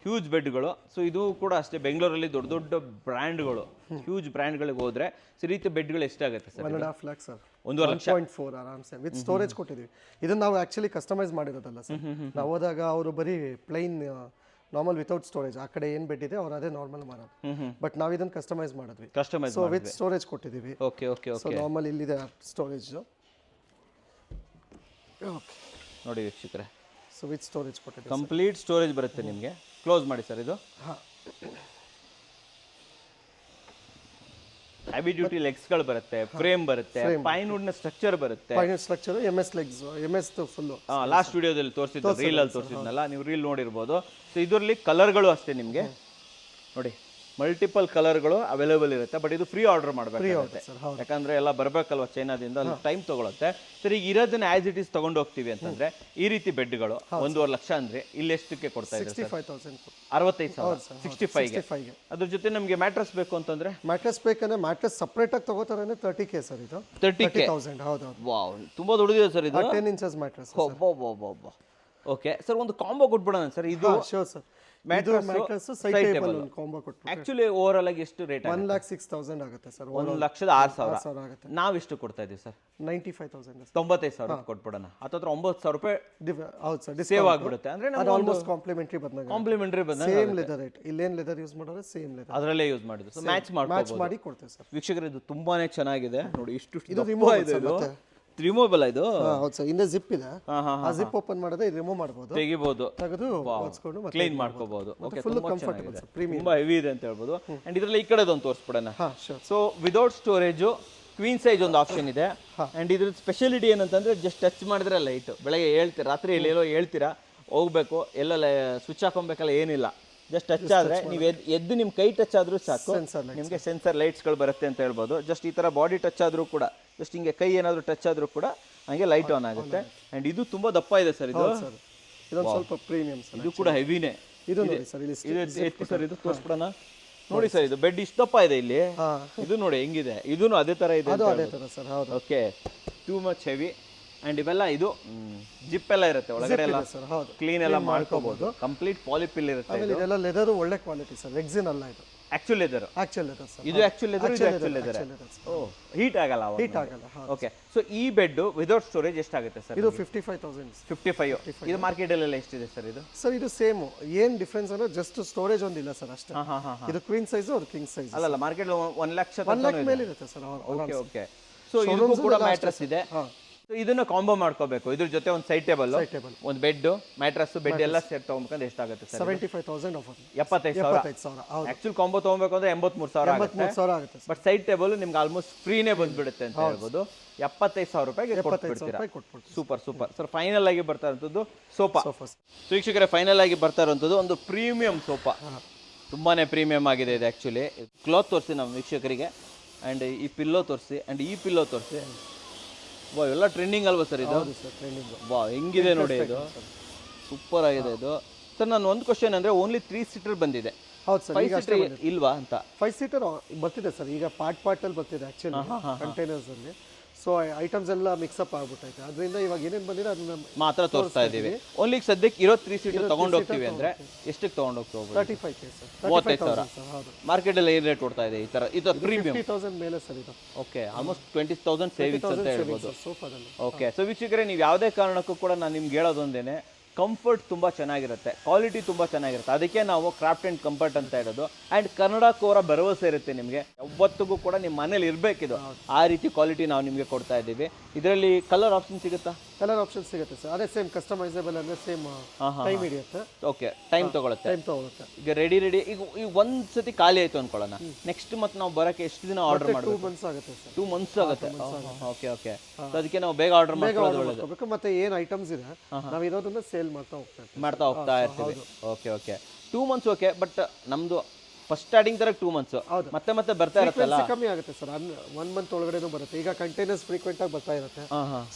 ಹ್ಯೂಜ್ ಬೆಡ್ಗಳು. ಸೊ ಇದು ಕೂಡ ಅಷ್ಟೇ, ಬೆಂಗಳೂರಲ್ಲಿ ದೊಡ್ಡ ದೊಡ್ಡ ಬ್ರ್ಯಾಂಡ್ಗಳು, ಹ್ಯೂಜ್ ಬ್ರ್ಯಾಂಡ್ಗಳಿಗೆ ಹೋದ್ರೆ ಈ ರೀತಿ ಬೆಡ್ಗಳು ಎಷ್ಟಾಗುತ್ತೆ ಸರ್? 1.5 lakh sir. 1.5 ಲಕ್ಷ. 1.4 ಆರಾಮ್ಸೆ ವಿತ್ ಸ್ಟೋರೇಜ್ ಕೊಟ್ಟಿದ್ದೀವಿ. ಇದನ್ನ ನಾವು ಆಕ್ಚುಲಿ ಕಸ್ಟಮೈಸ್ ಮಾಡಿರೋದಲ್ಲ ಸರ್. ನಾವು ಹೋದಾಗ ಅವರು ಬರೀ ಪ್ಲೈನ್ ನಾರ್ಮಲ್ ವಿತೌಟ್ ಸ್ಟೋರೇಜ್. ಆ ಕಡೆ ಏನು ಬೆಡ್ ಇದೆ ಅವ್ರು ಅದೇ ನಾರ್ಮಲ್ ಮಾಡೋದು. ಬಟ್ ನಾವು ಇದನ್ನು ಕಸ್ಟಮೈಸ್ ಮಾಡಿದ್ವಿ. ಕಸ್ಟಮೈಸ್ ಸೊ ವಿತ್ ಸ್ಟೋರೇಜ್ ಕೊಟ್ಟಿದ್ದೀವಿ. Okay okay so okay normal ಇಲ್ಲಿದೆ ಸ್ಟೋರೇಜ್. ಓಕೆ ನೋಡಿ ವೀಕ್ಷಕರೇ, ಸೊ ವಿತ್ ಸ್ಟೋರೇಜ್ ಕೊಟ್ಟಿದ್ದೀವಿ. ಕಂಪ್ಲೀಟ್ ಸ್ಟೋರೇಜ್ ಬರುತ್ತೆ ನಿಮಗೆ. ಕ್ಲೋಸ್ ಮಾಡಿ ಸರ್. ಇದು ಹಾಂ, ಹೆವಿ ಡ್ಯೂಟಿ ಲೆಗ್ಸ್ಗಳು ಬರುತ್ತೆ, ಫ್ರೇಮ್ ಬರುತ್ತೆ, ಪೈನ್ ವುಡ್ ನ ಸ್ಟ್ರಕ್ಚರ್ ಬರುತ್ತೆ. Final structure MS legs, MS full. Last ವಿಡಿಯೋದಲ್ಲಿ ತೋರಿಸಿದ್ದು, ರೀಲ್ ಅಲ್ಲಿ ತೋರಿಸಿದ್ನಲ್ಲ, ನೀವು ರೀಲ್ ನೋಡಿರ್ಬೋದು. ಸೊ ಇದರಲ್ಲಿ ಕಲರ್ಗಳು ಅಷ್ಟೇ ನಿಮಗೆ ನೋಡಿ, ಮಲ್ಟಿಪಲ್ ಕಲರ್ಗಳು ಅವೈಲೇಬಲ್ ಇರುತ್ತೆ. ಬಟ್ ಇದು ಫ್ರೀ ಆರ್ಡರ್ ಮಾಡಬೇಕಾಗುತ್ತೆ, ಯಾಕಂದ್ರೆ ಎಲ್ಲ ಬರಬೇಕಲ್ವ ಚೈನಾದಿಂದ, ಅಲ್ಲಿ ಟೈಮ್ ತಗೊಳುತ್ತೆ. ಸರ್ ಈಗ ಇರೋದನ್ನ ಆಸ್ ಇಟ್ ಈಸ್ ತಗೊಂಡು ಹೋಗ್ತೀವಿ ಅಂತಂದ್ರೆ ಈ ರೀತಿ ಬೆಡ್ಗಳು 1.5 ಲಕ್ಷ ಅಂದ್ರೆ ಇಲ್ಲಿ ಎಷ್ಟಕ್ಕೆ ಕೊಡ್ತಾ ಇದ್ದಾರೆ? 65,000, 65ಗೆ. ಅದ್ರ ಜೊತೆ ನಮಗೆ ಮ್ಯಾಟ್ರಸ್ ಬೇಕು ಅಂತಂದ್ರೆ, ಮ್ಯಾಟ್ರಸ್ ಬೇಕಂದ್ರೆ ಮ್ಯಾಟ್ರಸ್ ಸಪ್ರೇಟ್ ಆಗಿ ತಗೋತಾರೆ 30K ಸರ್. ಇದು 30,000. ಹೌದು, ವಾವ್, ತುಂಬಾ ದೊಡ್ಡದಿದೆ ಸರ್ ಇದು. 10 ಇಂಚಸ್ ಮ್ಯಾಟ್ರಸ್. ಓಕೆ ಸರ್, ಒಂದು ಕಾಂಬೋ ಕೊಟ್ಬಿಡೋಣ ಸರ್. ಇದು sure sir. Mattress side table ಒಂದು ಕಾಂಬೋ ಕೊಟ್ಟು ಆಕ್ಚುಲಿ ಓವರ್ ಆಲ್ ಆಗಿ ಎಷ್ಟು ರೇಟ್? 1,06,000 ಆಗುತ್ತೆ ಸರ್. 1,06,000 ಆಗುತ್ತೆ. ನಾವು ಎಷ್ಟು ಕೊಡ್ತಾ ಇದೀವಿ ಸರ್? 95,000. 95,000 ಕೊಟ್ಬಿಡೋಣ. ಹತ್ತತ್ರ 9,000 ರೂಪಾಯಿ ಹೌದು ಸರ್, ಸೇವ್ ಆಗ್ಬಿಡುತ್ತೆ. ಅಂದ್ರೆ ಅದು ಆಲ್ಮೋಸ್ಟ್ ಕಾಂಪ್ಲಿಮೆಂಟರಿ ಬಂದಾಗ. ಕಾಂಪ್ಲಿಮೆಂಟರಿ ಬಂದಾಗ ಸೇಮ್ ಲೆದರ್ ರೇಟ್. ಇಲ್ಲೇನ್ ಲೆದರ್ ಯೂಸ್ ಮಾಡೋದು ಸೇಮ್ ಲೆದರ್ ಅದರಲ್ಲೇ ಯೂಸ್ ಮಾಡಿದ್ರು. ಸೊ ಮ್ಯಾಚ್ ಮಾಡಿ ಕೊಡ್ತೇವೆ ಸರ್. ವೀಕ್ಷಕರು, ಇದು ತುಂಬಾನೇ ಚೆನ್ನಾಗಿದೆ ನೋಡಿ. ಇಷ್ಟು ಇದು ರಿಮೂವ್ ಇದೆ. ರಿಮೂವಬಲ್ ಇದು. ಹೌದು ಸರ್, ಹಿಂದೆ ಜಿಪ್ ಇದೆ. ಆ ಜಿಪ್ ಓಪನ್ ಮಾಡಿದ್ರೆ ರಿಮೂವ್ ಮಾಡಬಹುದು, ತೆಗಿಬಹುದು, ತೆಗೆದು ಓಡಿಸ್ಕೊಂಡು ಮತ್ತೆ ಕ್ಲೀನ್ ಮಾಡ್ಕೋಬಹುದು. Okay, full comfortable sir, premium. ತುಂಬಾ ಹೆವಿ ಇದೆ ಅಂತ ಹೇಳ್ಬೋದು. ಅಂಡ್ ಇದರಲ್ಲಿ ಈ ಕಡೆದೊಂದು ತೋರಿಸ್ಬಿಡೋಣ. ಹಾ sure. So without storage queen size ಒಂದು ಆಪ್ಷನ್ ಇದೆ. ಅಂಡ್ ಇದ್ರ ಸ್ಪೆಷಾಲಿಟಿ ಏನಂತಂದ್ರೆ, ಜಸ್ಟ್ ಟಚ್ ಮಾಡಿದ್ರೆ ಲೈಟ್ ಬೆಳಗ್ಗೆ ಹೇಳ್ತೀರಾ, ರಾತ್ರಿ ಎಲ್ಲೋ ಹೇಳ್ತೀರಾ ಹೋಗ್ಬೇಕು, ಎಲ್ಲ ಸ್ವಿಚ್ ಹಾಕೊಬೇಕಲ್ಲ, ಏನಿಲ್ಲ. ಜಸ್ಟ್ ಟಚ್ ಆದ್ರೆ ನೀವು ಎದ್ದು ನಿಮ್ ಕೈ ಟಚ್ ಆದ್ರೂ ಸಾಕು, ನಿಮ್ಗೆ ಸೆನ್ಸರ್ ಲೈಟ್ಸ್ಗಳು ಬರುತ್ತೆ ಅಂತ ಹೇಳ್ಬೋದು. ಜಸ್ಟ್ ಈ ತರ ಬಾಡಿ ಟಚ್ ಆದ್ರೂ ಕೂಡ, ಜಸ್ಟ್ ಹಿಂಗೆ ಕೈ ಏನಾದ್ರು ಟಚ್ ಆದ್ರೂ ಕೂಡ ಹಂಗೆ ಲೈಟ್ ಆನ್ ಆಗುತ್ತೆ. ಅಂಡ್ ಇದು ತುಂಬಾ ದಪ್ಪ ಇದೆ ಸರ್. ಇದು ಇದೊಂದು ಸ್ವಲ್ಪ ಪ್ರೀಮಿಯಂ ಸರ್. ಇದು ಕೂಡ ಹೆವಿನೇ. ಇದು ನೋಡಿ ಸರ್, ಇಲ್ಲಿ ಇದು ಸರ್, ಇದು ತೋರಿಸ್ಬಿಡೋಣ. ನೋಡಿ ಸರ್, ಇದು ಬೆಡ್ ಇಷ್ಟು ದಪ್ಪ ಇದೆ ಇಲ್ಲಿ. ಇದು ನೋಡಿ ಹೆಂಗಿದೆ, ಇದೂನು ಅದೇ ತರ ಇದೆ. ಅದು ಅದೇ ತರ ಸರ್. ಹೌದು. Okay, too much heavy. And ಇವೆಲ್ಲ ಇದು ಜಿಪ್ ಎಲ್ಲ ಇರುತ್ತೆ ಒಳಗಡೆ, ಎಲ್ಲ ಕ್ಲೀನ್ ಎಲ್ಲ ಮಾಡ್ಕೋಬಹುದು. ಕಂಪ್ಲೀಟ್ ಪಾಲಿಪಿಲ್ ಇರುತ್ತೆ. ಇದೆಲ್ಲ ಲೆದರ್ ಒಳ್ಳೆ ಕ್ವಾಲಿಟಿ ಸರ್, ರೆಕ್ಸಿನ್ ಅಲ್ಲ ಇದು. Actual leather. Actual leather sir. ಇದು ಆಕ್ಚುಲ್ ಲೆದರ್, ಇದು ಆಕ್ಚುಲ್ ಲೆದರ್. ಓ, ಹೀಟ್ ಆಗಲ್ಲ ಅವಾಗ. ಹೀಟ್ ಆಗಲ್ಲ. ಓಕೆ, ಸೊ ಈ ಬೆಡ್ ವಿದೌಟ್ ಸ್ಟೋರೇಜ್ ಎಷ್ಟಾಗುತ್ತೆ ಸರ್? ಇದು 55,000. 55. ಇದು ಮಾರ್ಕೆಟ್ ಅಲ್ಲಿ ಎಷ್ಟಿದೆ ಸರ್ ಇದು? ಸರ್ ಇದು ಸೇಮ್. ಏನ್ ಡಿಫರೆನ್ಸ್ ಅಂದ್ರೆ ಜಸ್ಟ್ ಸ್ಟೋರೇಜ್ ಒಂದಿಲ್ಲ ಸರ್ ಅಷ್ಟೇ. ಇದು ಕ್ವೀನ್ ಸೈಜ್, ಅದು ಕಿಂಗ್ ಸೈಜ್. ಅಲ್ಲ, ಮಾರ್ಕೆಟ್ 1 ಲಕ್ಷ ಮೇಲೆ ಇರುತ್ತೆ ಸರ್. Okay okay. ಸೊ ಇದು ಕೂಡ ಮ್ಯಾಟ್ರಸ್ ಇದೆ. ಇದನ್ನ ಕಾಂಬೋ ಮಾಡ್ಕೋಬೇಕು. ಇದ್ರ ಜೊತೆ ಒಂದು ಸೈಡ್ ಟೇಬಲ್, ಒಂದು ಬೆಡ್, ಮ್ಯಾಟ್ರಸ್, ಬೆಡ್ ಎಲ್ಲ ಸೆಟ್ ತಗೊಬೇಕಂದ್ರೆ ಎಷ್ಟಾಗುತ್ತೆ ಸರ್? 75,000 ಆಫರ್. 75,000. ಆಕ್ಚುಲ್ ಕಾಂಬೋ ತಗೊಬೇಕು ಅಂದ್ರೆ 83,000 ಆಗುತ್ತೆ. ಬಟ್ ಸೈಡ್ ಟೇಬಲ್ ನಿಮ್ಗೆ ಆಲ್ಮೋಸ್ಟ್ ಫ್ರೀನೇ ಬಂದ್ಬಿಡುತ್ತೆ ಅಂತ ಹೇಳ್ಬೋದು. 75,000 ರೂಪಾಯಿಗೆ ಕೊಟ್ಬಿಡ್ತೀರಾ. Super super sir. ಫೈನಲ್ ಆಗಿ ಬರ್ತಾ ಇರೋಂಥದ್ದು ಸೋಫಾ. ವೀಕ್ಷಕರೇ, ಫೈನಲ್ ಆಗಿ ಬರ್ತಾ ಇರೋಂಥದ್ದು ಒಂದು ಪ್ರೀಮಿಯಂ ಸೋಫಾ. ತುಂಬಾನೇ ಪ್ರೀಮಿಯಂ ಆಗಿದೆ ಇದು. ಆಕ್ಚುಲಿ ಕ್ಲಾತ್ ತೋರಿಸಿ ನಮ್ಮ ವೀಕ್ಷಕರಿಗೆ, ಅಂಡ್ ಈ ಪಿಲ್ಲೋ ತೋರಿಸಿ, ಅಂಡ್ ಈ ಪಿಲ್ಲೋ ತೋರಿಸಿ. ವಾ, ಎಲ್ಲ ಟ್ರೆಂಡಿಂಗ್ ಅಲ್ವಾ ಸರ್ ಇದು? ವಾ, ಹೆಂಗಿದೆ ನೋಡಿ, ಇದು ಸೂಪರ್ ಆಗಿದೆ ಇದು. ಸರ್, ನಾನು ಒಂದು ಕ್ವಶನ್ ಅಂದ್ರೆ, ಓನ್ಲಿ 3 ಸೀಟರ್ ಬಂದಿದೆ. ಹೌದು ಸರ್. 5 ಸೀಟರ್ ಇಲ್ವಾ ಅಂತ? 5 ಸೀಟರ್ ಬರ್ತಿದೆ ಸರ್, ಈಗ ಪಾರ್ಟ್ ಅಲ್ಲಿ ಬರ್ತಿದೆ ಆಕ್ಚುಲಿ ಕಂಟೈನರ್ಸ್ ಅಲ್ಲಿ. ಸೊ ಐಟಮ್ಸ್ ಎಲ್ಲ ಮಿಕ್ಸಪ್ ಆಗ್ಬಿಟ್ಟೈತೆ, ಅದರಿಂದ ಇವಾಗ ಏನೇನು ಬಂದಿದೆ ಅದನ್ನ ಮಾತ್ರ ತೋರಿಸ್ತಾ ಇದೀವಿ. ಓನ್ಲಿ ಸದ್ಯಕ್ಕೆ ಇರೋ 3 ಸೀಟರ್ ತಗೊಂಡು ಹೋಗ್ತೀವಿ ಅಂದ್ರೆ ಎಷ್ಟಕ್ಕೆ ತಗೊಂಡು ಹೋಗ್ತೀವಿ? 35K sir. 35,000. ಹೌದು. ಮಾರ್ಕೆಟ್ ಅಲ್ಲಿ ಏನು ರೇಟ್ ಕೊಡ್ತಾ ಇದೆ ಈ ತರ? ಇದು ಪ್ರೀಮಿಯಂ 50,000 ಮೇಲೆ ಸರ್ ಇದು. ಓಕೆ, ಆಲ್ಮೋಸ್ಟ್ 20,000 ಸೇವಿಂಗ್ಸ್ ಅಂತ ಹೇಳ್ಬೋದು. ಸೋಫಾದಲ್ಲಿ. ಓಕೆ, ಸೊ ವೀಕ್ಷಕರೇ, ನೀವು ಯಾವುದೇ ಕಾರಣಕ್ಕೂ ಕೂಡ ನಾನು ನಿಮ್ಗೆ ಹೇಳೋದೊಂದೇನೆ, ಕಂಫರ್ಟ್ ತುಂಬ ಚೆನ್ನಾಗಿರುತ್ತೆ, ಕ್ವಾಲಿಟಿ ತುಂಬ ಚೆನ್ನಾಗಿರುತ್ತೆ. ಅದಕ್ಕೆ ನಾವು ಕ್ರಾಫ್ಟ್ ಆ್ಯಂಡ್ ಕಂಫರ್ಟ್ ಅಂತ ಹೇಳೋದು. ಆ್ಯಂಡ್ ಕನ್ನಡ ಕೋರ ಭರವಸೆ ಇರುತ್ತೆ ನಿಮಗೆ, ಯಾವತ್ತಿಗೂ ಕೂಡ ನಿಮ್ಮ ಮನೇಲಿ ಇರಬೇಕಿದು. ಆ ರೀತಿ ಕ್ವಾಲಿಟಿ ನಾವು ನಿಮಗೆ ಕೊಡ್ತಾ ಇದ್ದೀವಿ. ಇದರಲ್ಲಿ ಕಲರ್ ಆಪ್ಷನ್ ಸಿಗುತ್ತಾ? ಕಲರ್ ಆಪ್ಷನ್ ಸಿಗುತ್ತೆ ಸರ್. ಅದೇ ಸೇಮ್ ಕಸ್ಟಮೈಸೇಬಲ್ ಅಂದ್ರೆ ಸೇಮ್ ಟೈಮ್ ಹಿಡಿಯುತ್ತೆ. ಓಕೆ, ಟೈಮ್ ತಗೊಳುತ್ತೆ. ಈಗ ರೆಡಿ ಈಗ ಒಂದು ಸತಿ ಖಾಲಿ ಆಯ್ತು ಅನ್ಕೊಳ್ಳೋಣ, ನೆಕ್ಸ್ಟ್ ಮತ್ತೆ ನಾವು ಬರೋಕ್ಕೆ ಎಷ್ಟು ದಿನ ಆರ್ಡರ್ ಮಾಡಬೇಕು? 2 months ಆಗುತ್ತೆ ಸರ್. 2 months ಆಗುತ್ತೆ. Okay okay. ಅದಕ್ಕೆ ನಾವು ಬೇಗ ಆರ್ಡರ್ ಮಾಡೋದು ಒಳ್ಳೆಯದು. ಮತ್ತೆ ಏನು ಐಟಮ್ಸ್ ಇದೆ ನಾವು ಇರೋದನ್ನ ಸೇಲ್ ಮಾಡ್ತಾ ಹೋಗ್ತಾ ಇರ್ತೀವಿ. Okay okay. 2 months okay. But ನಮ್ದು ಫಸ್ಟ್ ಸ್ಟಾರ್ಟಿಂಗ್ ತರ 2 months ಮತ್ತೆ ಮತ್ತೆ ಬರ್ತಾ ಇರುತ್ತಲ್ಲ, ಕಮ್ಮಿ ಆಗುತ್ತೆ ಸರ್. 1 month ಒಳಗಡೆನೂ ಬರುತ್ತೆ. ಈಗ ಕಂಟೈನರ್ಸ್ ಫ್ರೀಕ್ವೆಂಟ್ ಆಗಿ ಬರ್ತಾ ಇರುತ್ತೆ,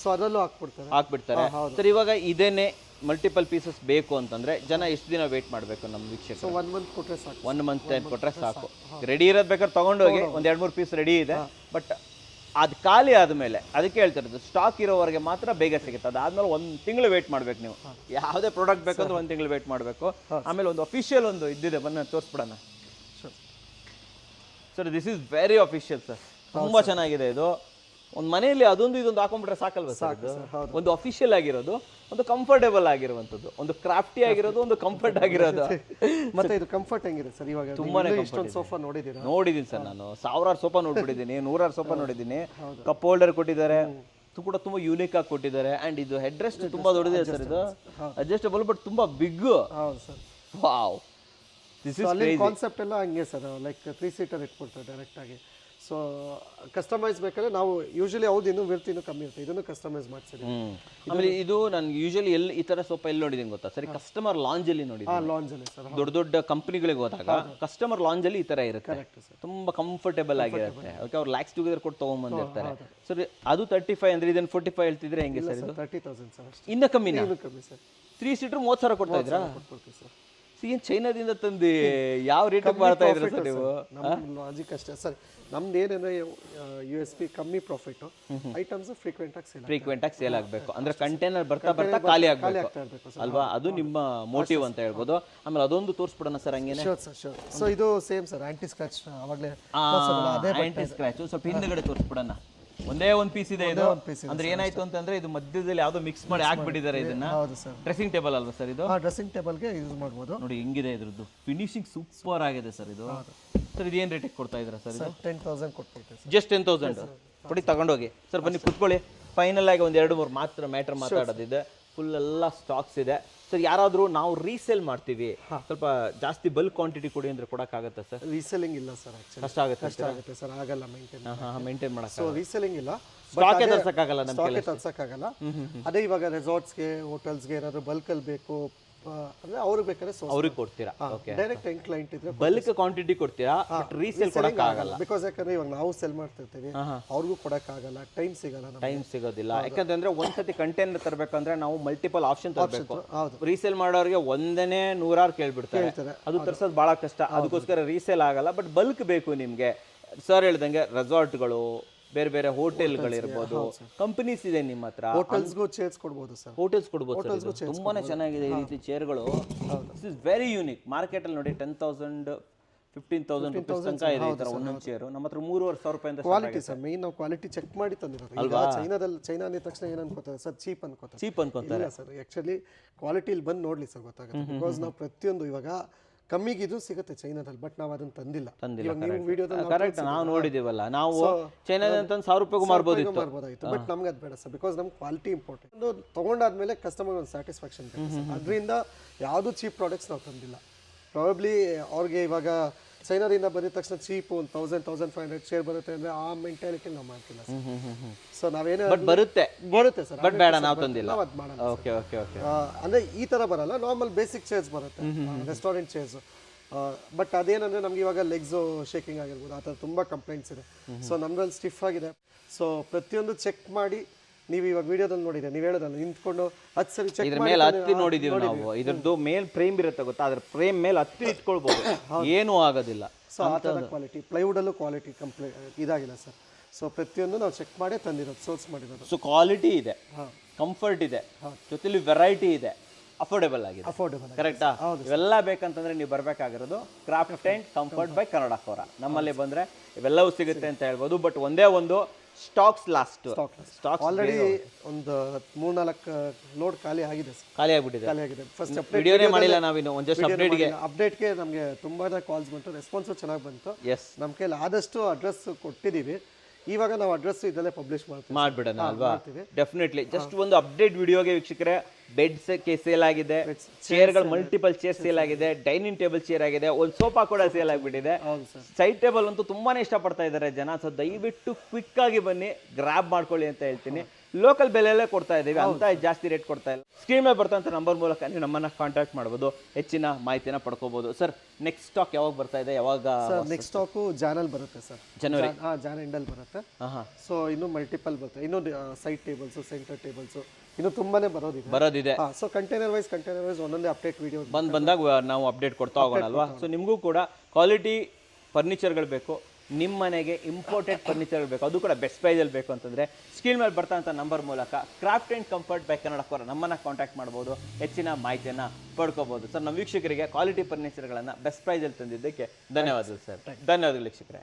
ಸೊ ಅದರಲ್ಲೂ ಹಾಕ್ಬಿಡ್ತಾರೆ. ಸರ್, ಇವಾಗ ಇದೇನೆ ಮಲ್ಟಿಪಲ್ ಪೀಸಸ್ ಬೇಕು ಅಂತಂದ್ರೆ ಜನ ಎಷ್ಟು ದಿನ ವೇಟ್ ಮಾಡಬೇಕು ನಮ್ಮ ವೀಕ್ಷಕರು? ಸೊ 1 month ಕೊಟ್ರೆ ಸಾಕು. 1 month ಟೈಮ್ ಕೊಟ್ರೆ ಸಾಕು. ರೆಡಿ ಇರೋದು ಬೇಕಾದ್ರೆ ತಗೊಂಡೋಗಿ ಒಂದು 2-3 ಪೀಸ್ ರೆಡಿ ಇದೆ. ಬಟ್ ಅದು ಖಾಲಿ ಆದಮೇಲೆ, ಅದಕ್ಕೆ ಹೇಳ್ತಿರೋದು, ಸ್ಟಾಕ್ ಇರೋವರೆಗೆ ಮಾತ್ರ ಬೇಗ ಸಿಗುತ್ತೆ. ಅದಾದ್ಮೇಲೆ 1 ತಿಂಗಳು ವೇಟ್ ಮಾಡ್ಬೇಕು ನೀವು. ಯಾವುದೇ ಪ್ರಾಡಕ್ಟ್ ಬೇಕಂದ್ರೆ 1 ತಿಂಗಳು ವೇಟ್ ಮಾಡಬೇಕು. ಆಮೇಲೆ ಒಂದು ಅಫಿಷಿಯಲ್ ಒಂದು ಇದ್ದಿದೆ, ಬನ್ನಿ ತೋರಿಸ್ಬಿಡೋಣ. Sir, this is very official sir. ತುಂಬ ಚೆನ್ನಾಗಿದೆ ಇದು. ಒಂದು ಮನೆಯಲ್ಲಿ ಅದೊಂದು ಇದೊಂದು ಹಾಕೊಂಡ್ಬಿಟ್ರೆ ಸಾಕಲ್ವಾ ಸರ್ ಇದು? ಸರ್, ಹೌದು. ಒಂದು ಅಫಿಷಿಯಲ್ ಆಗಿರೋದು, ಒಂದು ಕಂಫರ್ಟೇಬಲ್ ಆಗಿರುವಂಥದ್ದು, ಒಂದು ಕ್ರಾಫ್ಟಿ ಆಗಿರೋದು, ಒಂದು ಕಂಫರ್ಟ್ ಆಗಿರೋದು. ಮತ್ತೆ ಇದು ಕಂಫರ್ಟ್ ಹೆಂಗಿದೆ ಸರ್? ಇವಾಗ ತುಂಬಾನೇ ನೀವು ಇಷ್ಟೊಂದು ಸೋಫಾ ನೋಡಿದ್ದೀರಾ? ನೋಡಿದ್ದೀನಿ ಸರ್, ನಾನು ಸಾವಿರಾರು ಸೋಫಾ ನೋಡ್ಬಿಟ್ಟಿದ್ದೀನಿ, 100 ಸೋಫಾ ನೋಡಿದ್ದೀನಿ. ಕಪ್ ಹೋಲ್ಡರ್ ಕೊಟ್ಟಿದ್ದಾರೆ, ಇದು ಕೂಡ ತುಂಬಾ ಯೂನಿಕ್ ಆಗಿ ಕೊಟ್ಟಿದ್ದಾರೆ. ಅಂಡ್ ಇದು ಹೆಡ್ ರೆಸ್ಟ್ ತುಂಬಾ ದೊಡ್ಡದಿದೆ ಸರ್, ಇದು ಅಡ್ಜಸ್ಟಬಲ್ ಬಟ್ ತುಂಬಾ ಬಿಗ್. ಹೌದು ಸರ್. ವಾವ್, ದಿಸ್ ಇಸ್ ಅಲ್ಲಿ ಕಾನ್ಸೆಪ್ಟ್ ಎಲ್ಲ ಹಂಗೆ ಸರ್, ಲೈಕ್ 3 ಸೀಟರ್ ಇಟ್ಕೊಡ್ತಾರೆ ಡೈರೆಕ್ಟ್ ಆಗಿ. ಸೊ ಕಸ್ಟಮೈಸ್ ಬೇಕಾದ್ರೆ ನಾವು ಯೂಶಲಿ ಹೌದು ಇನ್ನೂ ವಿರ್ತಿನೂ ಕಮ್ಮಿ ಇರುತ್ತೆ, ಇದನ್ನು ಕಸ್ಟಮೈಸ್ ಮಾಡ್ಸಿದ್ದೀವಿ. ಆಮೇಲೆ ಇದು ನಾನು ಯೂಶಲಿ ಎಲ್ಲಿ ಈ ತರ ಸೋಫಾ ಎಲ್ಲಿ ನೋಡಿದ್ದೀನಿ ಗೊತ್ತಾ ಸರಿ? ಕಸ್ಟಮರ್ ಲಾಂಜ್ ಅಲ್ಲಿ ನೋಡಿದ್ದೀನಿ. ಲಾಂಜ್ ಅಲ್ಲಿ ಸರ್. ದೊಡ್ಡ ದೊಡ್ಡ ಕಂಪನಿಗಳಿಗೆ ಹೋದಾಗ ಕಸ್ಟಮರ್ ಲಾಂಜ್ ಅಲ್ಲಿ ಈ ತರ ಇರುತ್ತೆ, ಕರೆಕ್ಟ್ ಸರ್. ತುಂಬಾ ಕಂಫರ್ಟೇಬಲ್ ಆಗಿರುತ್ತೆ. ಓಕೆ, ಅವ್ರು ಲ್ಯಾಕ್ಸ್ ಟುಗೆದರ್ ಕೊಟ್ಟು ತಗೊಂಡ್ಬಂದಿರ್ತಾರೆ. ಸರಿ, ಅದು 35 ಅಂದ್ರೆ ಇದನ್ನ 45 ಹೇಳ್ತಿದ್ರೆ ಹೆಂಗೆ ಸರ್ ಇದು? 30,000 ಸರ್ ಅಷ್ಟೇ. ಇನ್ನ ಕಮ್ಮಿನಾ? ಇನ್ನೂ ಕಮ್ಮಿ ಸರ್. 3 ಸೀಟರ್ 30,000 ಕೊಡ್ತಾ ಇದ್ರಾ? ಕೊಡ್ತೀವಿ ಸರ್. ಏನ್ ಚೈನಾದಿಂದ ತಂದು ಯಾವ ರೇಟಿಗೆ ಮಾಡ್ತಾ ಇದ್ರ ಸರ್ ನೀವು? ನಮ್ಮ ಲಾಜಿಕ್ ಅಷ್ಟೇ ಸರ್. ನಮ್ದು ಏನಂದ್ರೆ USP ಕಮ್ಮಿ ಪ್ರಾಫಿಟ್, ಐಟಮ್ಸ್ ಫ್ರೀಕ್ವೆಂಟ್ ಆಗಿ ಸೇಲ್ ಆಗಬೇಕು. ಅಂದ್ರೆ ಕಂಟೈನರ್ ಬರ್ತಾ ಬರ್ತಾ ಖಾಲಿ ಆಗ್ಬೇಕು ಆಗ್ತಾ ಇರಬೇಕು ಸರ್. ಅಲ್ವಾ? ಅದು ನಿಮ್ಮ ಮೋಟಿವ್ ಅಂತ ಹೇಳ್ಬೋದು. ಆಮೇಲೆ ಅದೊಂದು ತೋರಿಸ್ಬಿಡೋಣ ಸರ್ ಹಂಗೇನೆ. Sure sir, sure. ಸೊ ಇದು ಸೇಮ್ ಸರ್, ಆಂಟಿ ಸ್ಕ್ರಾಚ್ ಅವಾಗಲೇ ಅದೇ ಆಂಟಿ ಸ್ಕ್ರಾಚ್. ಸ್ವಲ್ಪ ಹಿಂದ್ಗಡೆ ತೋರಿಸ್ಬಿಡೋಣ. ಒಂದೇ ಒಂದು ಪೀಸ್ ಇದೆ ಇದು. ಅಂದ್ರೆ ಏನಾಯ್ತು ಅಂತಂದ್ರೆ ಇದು ಮಧ್ಯದಲ್ಲಿ ಯಾವ್ದೋ ಮಿಕ್ಸ್ ಮಾಡಿ ಹಾಕ್ಬಿಟ್ಟಿದ್ದಾರೆ ಇದನ್ನ. ಹೌದು ಸರ್. ಡ್ರೆಸ್ಸಿಂಗ್ ಟೇಬಲ್ ಅಲ್ವಾ ಸರ್ ಇದು? ಡ್ರೆಸ್ಸಿಂಗ್ ಟೇಬಲ್ಗೆ ಯೂಸ್ ಮಾಡ್ಬೋದು. ನೋಡಿ ಹೆಂಗಿದೆ ಇದ್ರದ್ದು ಫಿನಿಶಿಂಗ್, ಸೂಪರ್ ಆಗಿದೆ ಸರ್ ಇದು. ಸರ್ ಇದು ಏನ್ ರೇಟಿಗೆ ಕೊಡ್ತಾ ಇದ್ದೀರಾ ಸರ್ ಇದು? 10,000 ಕೊಟ್ಬಿಡ್ತೀವಿ ಸರ್. ಜಸ್ಟ್ 10,000 ಕೊಡಿ, ತಗೊಂಡೋಗಿ. ಸರ್ ಬನ್ನಿ ಕುತ್ಕೊಳ್ಳಿ. ಫೈನಲ್ ಆಗಿ ಒಂದು 2-3 ಮಾತ್ರ ಮ್ಯಾಟರ್ ಮಾತಾಡೋದಿದೆ. ಫುಲ್ ಎಲ್ಲ ಸ್ಟಾಕ್ಸ್ ಇದೆ ಸರ್. ಯಾರಾದರೂ ನಾವು ರೀಸೇಲ್ ಮಾಡ್ತೀವಿ, ಸ್ವಲ್ಪ ಜಾಸ್ತಿ ಬಲ್ಕ್ ಕ್ವಾಂಟಿಟಿ ಕೊಡಿ ಅಂದ್ರೆ ಕೊಡಕ್ಕಾಗತ್ತಾ ಸರ್? ರೀಸೆಲ್ಲಿಂಗ್ ಇಲ್ಲ ಸರ್, ಆಕ್ಚುಲಿ ಕಷ್ಟ ಆಗುತ್ತೆ ಸರ್, ಆಗಲ್ಲ ಮೇಂಟೈನ್ ಮಾಡಕ್ಕೆ. ಸೊ ರೀಸೆಲ್ಲಿಂಗ್ ಇಲ್ಲ, ಸ್ಟಾಕ್ ತರ್ಸಕ್ಕಾಗಲ್ಲ ನಮ್ಮ ಸ್ಟಾಕ್ ತರ್ಸಕ್ಕಾಗಲ್ಲ. ಅದೇ ಇವಾಗ ರೆಸಾರ್ಟ್ಸ್ಗೆ, ಹೋಟೆಲ್ಸ್ಗೆ ಏನಾದ್ರು ಬಲ್ಕಲ್ಲಿ ಬೇಕು ಅಂದ್ರೆ ಅವ್ರಿಗೆ ಬೇಕಾದ್ರೆ ಅವ್ರಿಗೆ ಕೊಡ್ತೀರಾ? ಓಕೆ, ಡೈರೆಕ್ಟ್ ಎಂಡ್ ಕ್ಲೈಂಟ್ ಇದ್ರೆ ಬಲ್ಕ್ ಕ್ವಾಂಟಿಟಿ ಕೊಡ್ತೀರಾ, ಬಟ್ ರೀಸೇಲ್ ಕೊಡಕ್ಕಾಗಲ್ಲ. ಬಿಕಾಸ್ ಯಾಕಂದ್ರೆ ಇವಾಗ ನಾವು ಸೆಲ್ ಮಾಡ್ತಿರ್ತೀವಿ, ಅವ್ರಿಗೂ ಕೊಡಕ್ಕಾಗಲ್ಲ, ಟೈಮ್ ಸಿಗಲ್ಲ, ಟೈಮ್ ಸಿಗೋದಿಲ್ಲ. ಯಾಕಂತಂದ್ರೆ ಒಂದ್ಸತಿ ಕಂಟೈನರ್ ತರಬೇಕಂದ್ರೆ ನಾವು ಮಲ್ಟಿಪಲ್ ಆಪ್ಷನ್ ತರಬೇಕು. ಹೌದು. ರೀಸೇಲ್ ಮಾಡೋರಿಗೆ ಒಂದನೇ 100 ಕೇಳ್ಬಿಡ್ತಾರೆ, ಅದು ತರ್ಸೋದು ಬಹಳ ಕಷ್ಟ. ಅದಕ್ಕೋಸ್ಕರ ರೀಸೇಲ್ ಆಗಲ್ಲ. ಬಟ್ ಬಲ್ಕ್ ಬೇಕು ನಿಮ್ಗೆ. ಸರ್ ಹೇಳ್ದಂಗೆ ರೆಸಾರ್ಟ್ಗಳು, ಬೇರೆ ಬೇರೆ ಹೋಟೆಲ್ಗಳಿರ್ಬೋದು, ಕಂಪನೀಸ್ ಇದೆ ನಿಮ್ಮ ಹತ್ರ, ಹೋಟೆಲ್ಸ್ಗೂ ಚೇರ್ಸ್ ಕೊಡ್ಬೋದು ಸರ್. ಹೋಟೆಲ್ಸ್ ಕೊಡ್ಬೋದು ಸರ್. ತುಂಬಾನೇ ಚೆನ್ನಾಗಿದೆ ಈ ರೀತಿ ಚೇರ್ಗಳು. This is very unique. Market ಅಲ್ಲಿ ನೋಡಿ 10,000 15,000 ರೂಪೀಸ್ ತನಕ ಇದೆ ಈ ತರ ಒಂದೊಂದು ಚೇರು. ನಮ್ಮ ಹತ್ರ 3,500 ರೂಪಾಯಿಂದ ಕ್ವಾಲಿಟಿ ಸರ್, ಮೇನ್ ನಾವು ಕ್ವಾಲಿಟಿ ಚೆಕ್ ಮಾಡಿ ತಂದಿರೋದು. ಈಗ ಚೈನಾ ಅಂದ ತಕ್ಷಣ ಏನ್ ಅನ್ಕೋತಾರೆ ಸರ್? ಚೀಪ್ ಅನ್ಕೋತಾರೆ. ಇಲ್ಲ ಸರ್, ಆಕ್ಚುಲಿ ಕ್ವಾಲಿಟಿ ಇಲ್ಲಿ ಬಂದು ನೋಡ್ಲಿ ಸರ್, ಗೊತ್ತಾಗುತ್ತೆ. ಬಿಕಾಸ್ ನಾವು ಪ್ರತಿಯೊಂದು ಇವಾಗ ಕಮ್ಮಿಗೆ ಇದು ಸಿಗುತ್ತೆ ಚೈನಾದಲ್ಲಿ, ಬಟ್ ನಾವು ಅದನ್ನ ತಂದಿಲ್ಲ. ನೀವು ವಿಡಿಯೋದಲ್ಲಿ ಕರೆಕ್ಟ್, ನಾವು ನೋಡಿದೀವಲ್ಲ, ನಾವು ಚೈನಾದಂತ 1,000 ರೂಪಾಯಿಗೂ ಮಾರ್ಬೋದಾಗಿತ್ತು. ಬಟ್ ನಮ್ಗೆ ಅದು ಬೇಡ ಸರ್, ಬಿಕಾಸ್ ನಮ್ಗೆ ಕ್ವಾಲಿಟಿ ಇಂಪಾರ್ಟೆಂಟ್. ಒಂದು ತಗೊಂಡಾದ್ಮೇಲೆ ಕಸ್ಟಮರ್ ಒಂದು ಸ್ಯಾಟಿಸ್ಫ್ಯಾಕ್ಷನ್ ಬೇಕು ಸರ್. ಅದರಿಂದ ಯಾವುದು ಚೀಪ್ ಪ್ರಾಡಕ್ಟ್ಸ್ ನಾವು ತಂದಿಲ್ಲ. ಪ್ರಾಬಬ್ಲಿ ಅವ್ರಿಗೆ ಇವಾಗ ಚೈನಾದಿಂದ ಬಂದಿದ ತಕ್ಷಣ ಚೀಪ್ 1,000-1,500 ಶೇರ್ ಬರುತ್ತೆ ಅಂದ್ರೆ ಆ ಮೆಂಟಾಲಿಟಿ ನಾವು ಮಾಡ್ತಿಲ್ಲ ಸರ್. ಸೊ ನಾವೇನೇ ಬರುತ್ತೆ ಸರ್, ಬಟ್ ಬೇಡ ನಾವು ತಂದಿಲ್ಲ. ನಾವು ಅದು ಮಾಡಲ್ಲ. Okay okay okay. ಅಂದ್ರೆ ಈ ತರ ಬರಲ್ಲ, ನಾರ್ಮಲ್ ಬೇಸಿಕ್ ಚೇರ್ಸ್ ಬರುತ್ತೆ, ರೆಸ್ಟೋರೆಂಟ್ ಚೇರ್ಸ್. ಬಟ್ ಅದೇನಂದ್ರೆ ನಮ್ಗೆ ಇವಾಗ ಲೆಗ್ಸ್ ಶೇಕಿಂಗ್ ಆಗಿರ್ಬೋದು, ಆ ಥರ ತುಂಬ ಕಂಪ್ಲೇಂಟ್ಸ್ ಇದೆ. ಸೊ ನಮ್ದ್ರಲ್ಲಿ ಸ್ಟಿಫ್ ಆಗಿದೆ. ಸೊ ಪ್ರತಿಯೊಂದು ಚೆಕ್ ಮಾಡಿ, ನೀವು ಇವಾಗ ವಿಡಿಯೋದಲ್ಲಿ ನೋಡಿದ್ರೆ ನೀವು ಹೇಳೋದಲ್ಲ, ನಿಂತ್ಕೊಂಡು 10 ಸರಿ ಚೆಕ್ ಇದ್ರ ಮೇಲೆ ಹತ್ತಿ ನೋಡಿದೀವಿ ನಾವು. ಇದ್ರದ್ದು ಮೇಲ್ ಫ್ರೇಮ್ ಇರುತ್ತೆ ಗೊತ್ತಾ, ಅದ್ರ ಫ್ರೇಮ್ ಮೇಲೆ ಹತ್ತಿ ಇಟ್ಕೊಳ್ಬಹುದು, ಏನೂ ಆಗೋದಿಲ್ಲ. ಸೊ ಆ ಥರ ಕ್ವಾಲಿಟಿ, ಪ್ಲೈವುಡಲ್ಲೂ ಕ್ವಾಲಿಟಿ ಇದಾಗಿಲ್ಲ ಸರ್. ಸೊ ಪ್ರತಿಯೊಂದು ನಾವು ಚೆಕ್ ಮಾಡೇ ತಂದಿರೋದು, ಸೋರ್ಸ್ ಮಾಡಿರೋದು. ಸೊ ಕ್ವಾಲಿಟಿ ಇದೆ, ಕಂಫರ್ಟ್ ಇದೆ, ಜೊತೆಲಿ ವೆರೈಟಿ ಇದೆ, ಅಫೋರ್ಡೆಬಲ್ ಆಗಿದೆ. ಕರೆಕ್ಟಾ? ಇವೆಲ್ಲ ಬೇಕಂತಂದ್ರೆ ನೀವು ಬರ್ಬೇಕಾಗಿರೋದು craft and comfort by Kannadakora. ನಮ್ಮಲ್ಲಿ ಬಂದ್ರೆ ಇವೆಲ್ಲವೂ ಸಿಗುತ್ತೆ ಅಂತ ಹೇಳ್ಬೋದು. ಬಟ್ ಒಂದೇ ಒಂದು ಸ್ಟಾಕ್ಸ್ ಲಾಸ್ಟ್. ಸ್ಟಾಕ್ ಆಲ್ರೆಡಿ ಒಂದು 3-4 ಲೋಡ್ ಖಾಲಿ ಆಗಿದೆ, ಖಾಲಿ ಆಗ್ಬಿಟ್ಟಿದೆ. ಫಸ್ಟ್ ವಿಡಿಯೋನೇ ಮಾಡಿಲ್ಲ ನಾವಿನ್ನು, ಒಂದು ಜಸ್ಟ್ ಅಪ್ಡೇಟ್ಗೆ ನಮಗೆ ತುಂಬಾ ಕಾಲ್ಸ್ ಬಂತು, ರೆಸ್ಪಾನ್ಸು ಚೆನ್ನಾಗಿ ಬಂತು. ನಮ್ಮ ಕೈಲಿ ಆದಷ್ಟು ಅಡ್ರೆಸ್ ಕೊಟ್ಟಿದ್ದೀವಿ. ಇವಾಗ ನಾವು ಅಡ್ರೆಸ್ ಇದಲ್ಲೇ ಪಬ್ಲಿಷ್ ಮಾಡ್ಬಿಡೋಣ ಅಲ್ವಾ? ಡೆಫಿನೆಟ್ಲಿ. ಜಸ್ಟ್ ಒಂದು ಅಪ್ಡೇಟ್ ವಿಡಿಯೋಗೆ ವೀಕ್ಷಕರೇ, ಬೆಡ್ಸ್ ಸೇಲ್ ಆಗಿದೆ, ಚೇರ್ಗಳು ಮಲ್ಟಿಪಲ್ ಚೇರ್ ಸೇಲ್ ಆಗಿದೆ, ಡೈನಿಂಗ್ ಟೇಬಲ್ ಚೇರ್ ಆಗಿದೆ, ಒಂದು ಸೋಫಾ ಕೂಡ ಸೇಲ್ ಆಗಿಬಿಟ್ಟಿದೆ. ಸೈಡ್ ಟೇಬಲ್ ಅಂತೂ ತುಂಬಾನೇ ಇಷ್ಟಪಡ್ತಾ ಇದ್ದಾರೆ ಜನ. ಸೊ ದಯವಿಟ್ಟು ಕ್ವಿಕ್ ಆಗಿ ಬನ್ನಿ, ಗ್ರಾಬ್ ಮಾಡ್ಕೊಳ್ಳಿ ಅಂತ ಹೇಳ್ತೀನಿ. ಲೋಕಲ್ ಬೆಲೆಯಲ್ಲೇ ಕೊಡ್ತಾ ಇದ್ದೀವಿ, ಅಂತ ಜಾಸ್ತಿ ರೇಟ್ ಕೊಡ್ತಾ ಇಲ್ಲ. ಸ್ಕ್ರೀನ್ ಮೇಲೆ ಬರ್ತಂತ ನಂಬರ್ ಮೂಲಕ ನೀವು ನಮ್ಮನ್ನ ಕಾಂಟ್ಯಾಕ್ಟ್ ಮಾಡ್ಬೋದು, ಹೆಚ್ಚಿನ ಮಾಹಿತಿನ ಪಡ್ಕೋಬಹುದು. ಸರ್ ನೆಕ್ಸ್ಟ್ ಸ್ಟಾಕ್ ಯಾವಾಗ ಬರ್ತಾ ಇದೆ? ಯಾವಾಗ? ನೆಕ್ಸ್ಟ್ ಸ್ಟಾಕು ಜಾನಲ್ಲಿ ಬರುತ್ತೆ ಸರ್, ಜನವರಿ. ಜಾನ್ ಎಂಡಲ್ಲಿ ಬರುತ್ತೆ. ಸೊ ಇನ್ನು ಮಲ್ಟಿಪಲ್ ಬರುತ್ತೆ, ಇನ್ನು ಸೈಡ್ ಟೇಬಲ್ಸ್, ಸೆಂಟರ್ ಟೇಬಲ್ಸ್ ಇನ್ನು ತುಂಬಾನೇ ಬರೋದಿದೆ. ಸೊ ಕಂಟೈನರ್ ವೈಸ್ ಒಂದೊಂದೇ ಅಪ್ಡೇಟ್ ವಿಡಿಯೋ ಬಂದಾಗ ನಾವು ಅಪ್ಡೇಟ್ ಕೊಡ್ತಾ ಹೋಗೋಣ ಅಲ್ವಾ? ಸೊ ನಿಮಗೂ ಕೂಡ ಕ್ವಾಲಿಟಿ ಫರ್ನಿಚರ್ಗಳು ಬೇಕು, ನಿಮ್ಮ ಮನೆಗೆ ಇಂಪೋರ್ಟೆಡ್ ಫರ್ನಿಚರ್ ಬೇಕು, ಅದು ಕೂಡ ಬೆಸ್ಟ್ ಪ್ರೈಸಲ್ಲಿ ಬೇಕು ಅಂತಂದರೆ ಸ್ಕ್ರೀನ್ ಮೇಲೆ ಬರ್ತಾ ನಂಬರ್ ಮೂಲಕ craft and comfort by Kannadakora ನಮ್ಮನ್ನು ಕಾಂಟ್ಯಾಕ್ಟ್ ಮಾಡ್ಬೋದು, ಹೆಚ್ಚಿನ ಮಾಹಿತಿಯನ್ನು ಪಡ್ಕೋಬೋದು. ಸರ್ ನಮ್ಮ ವೀಕ್ಷಕರಿಗೆ ಕ್ವಾಲಿಟಿ ಫರ್ನಿಚರ್ಗಳನ್ನು ಬೆಸ್ಟ್ ಪ್ರೈಸಲ್ಲಿ ತಂದಿದ್ದಕ್ಕೆ ಧನ್ಯವಾದಗಳು ಸರ್. ಧನ್ಯವಾದಗಳು ವೀಕ್ಷಕರೇ.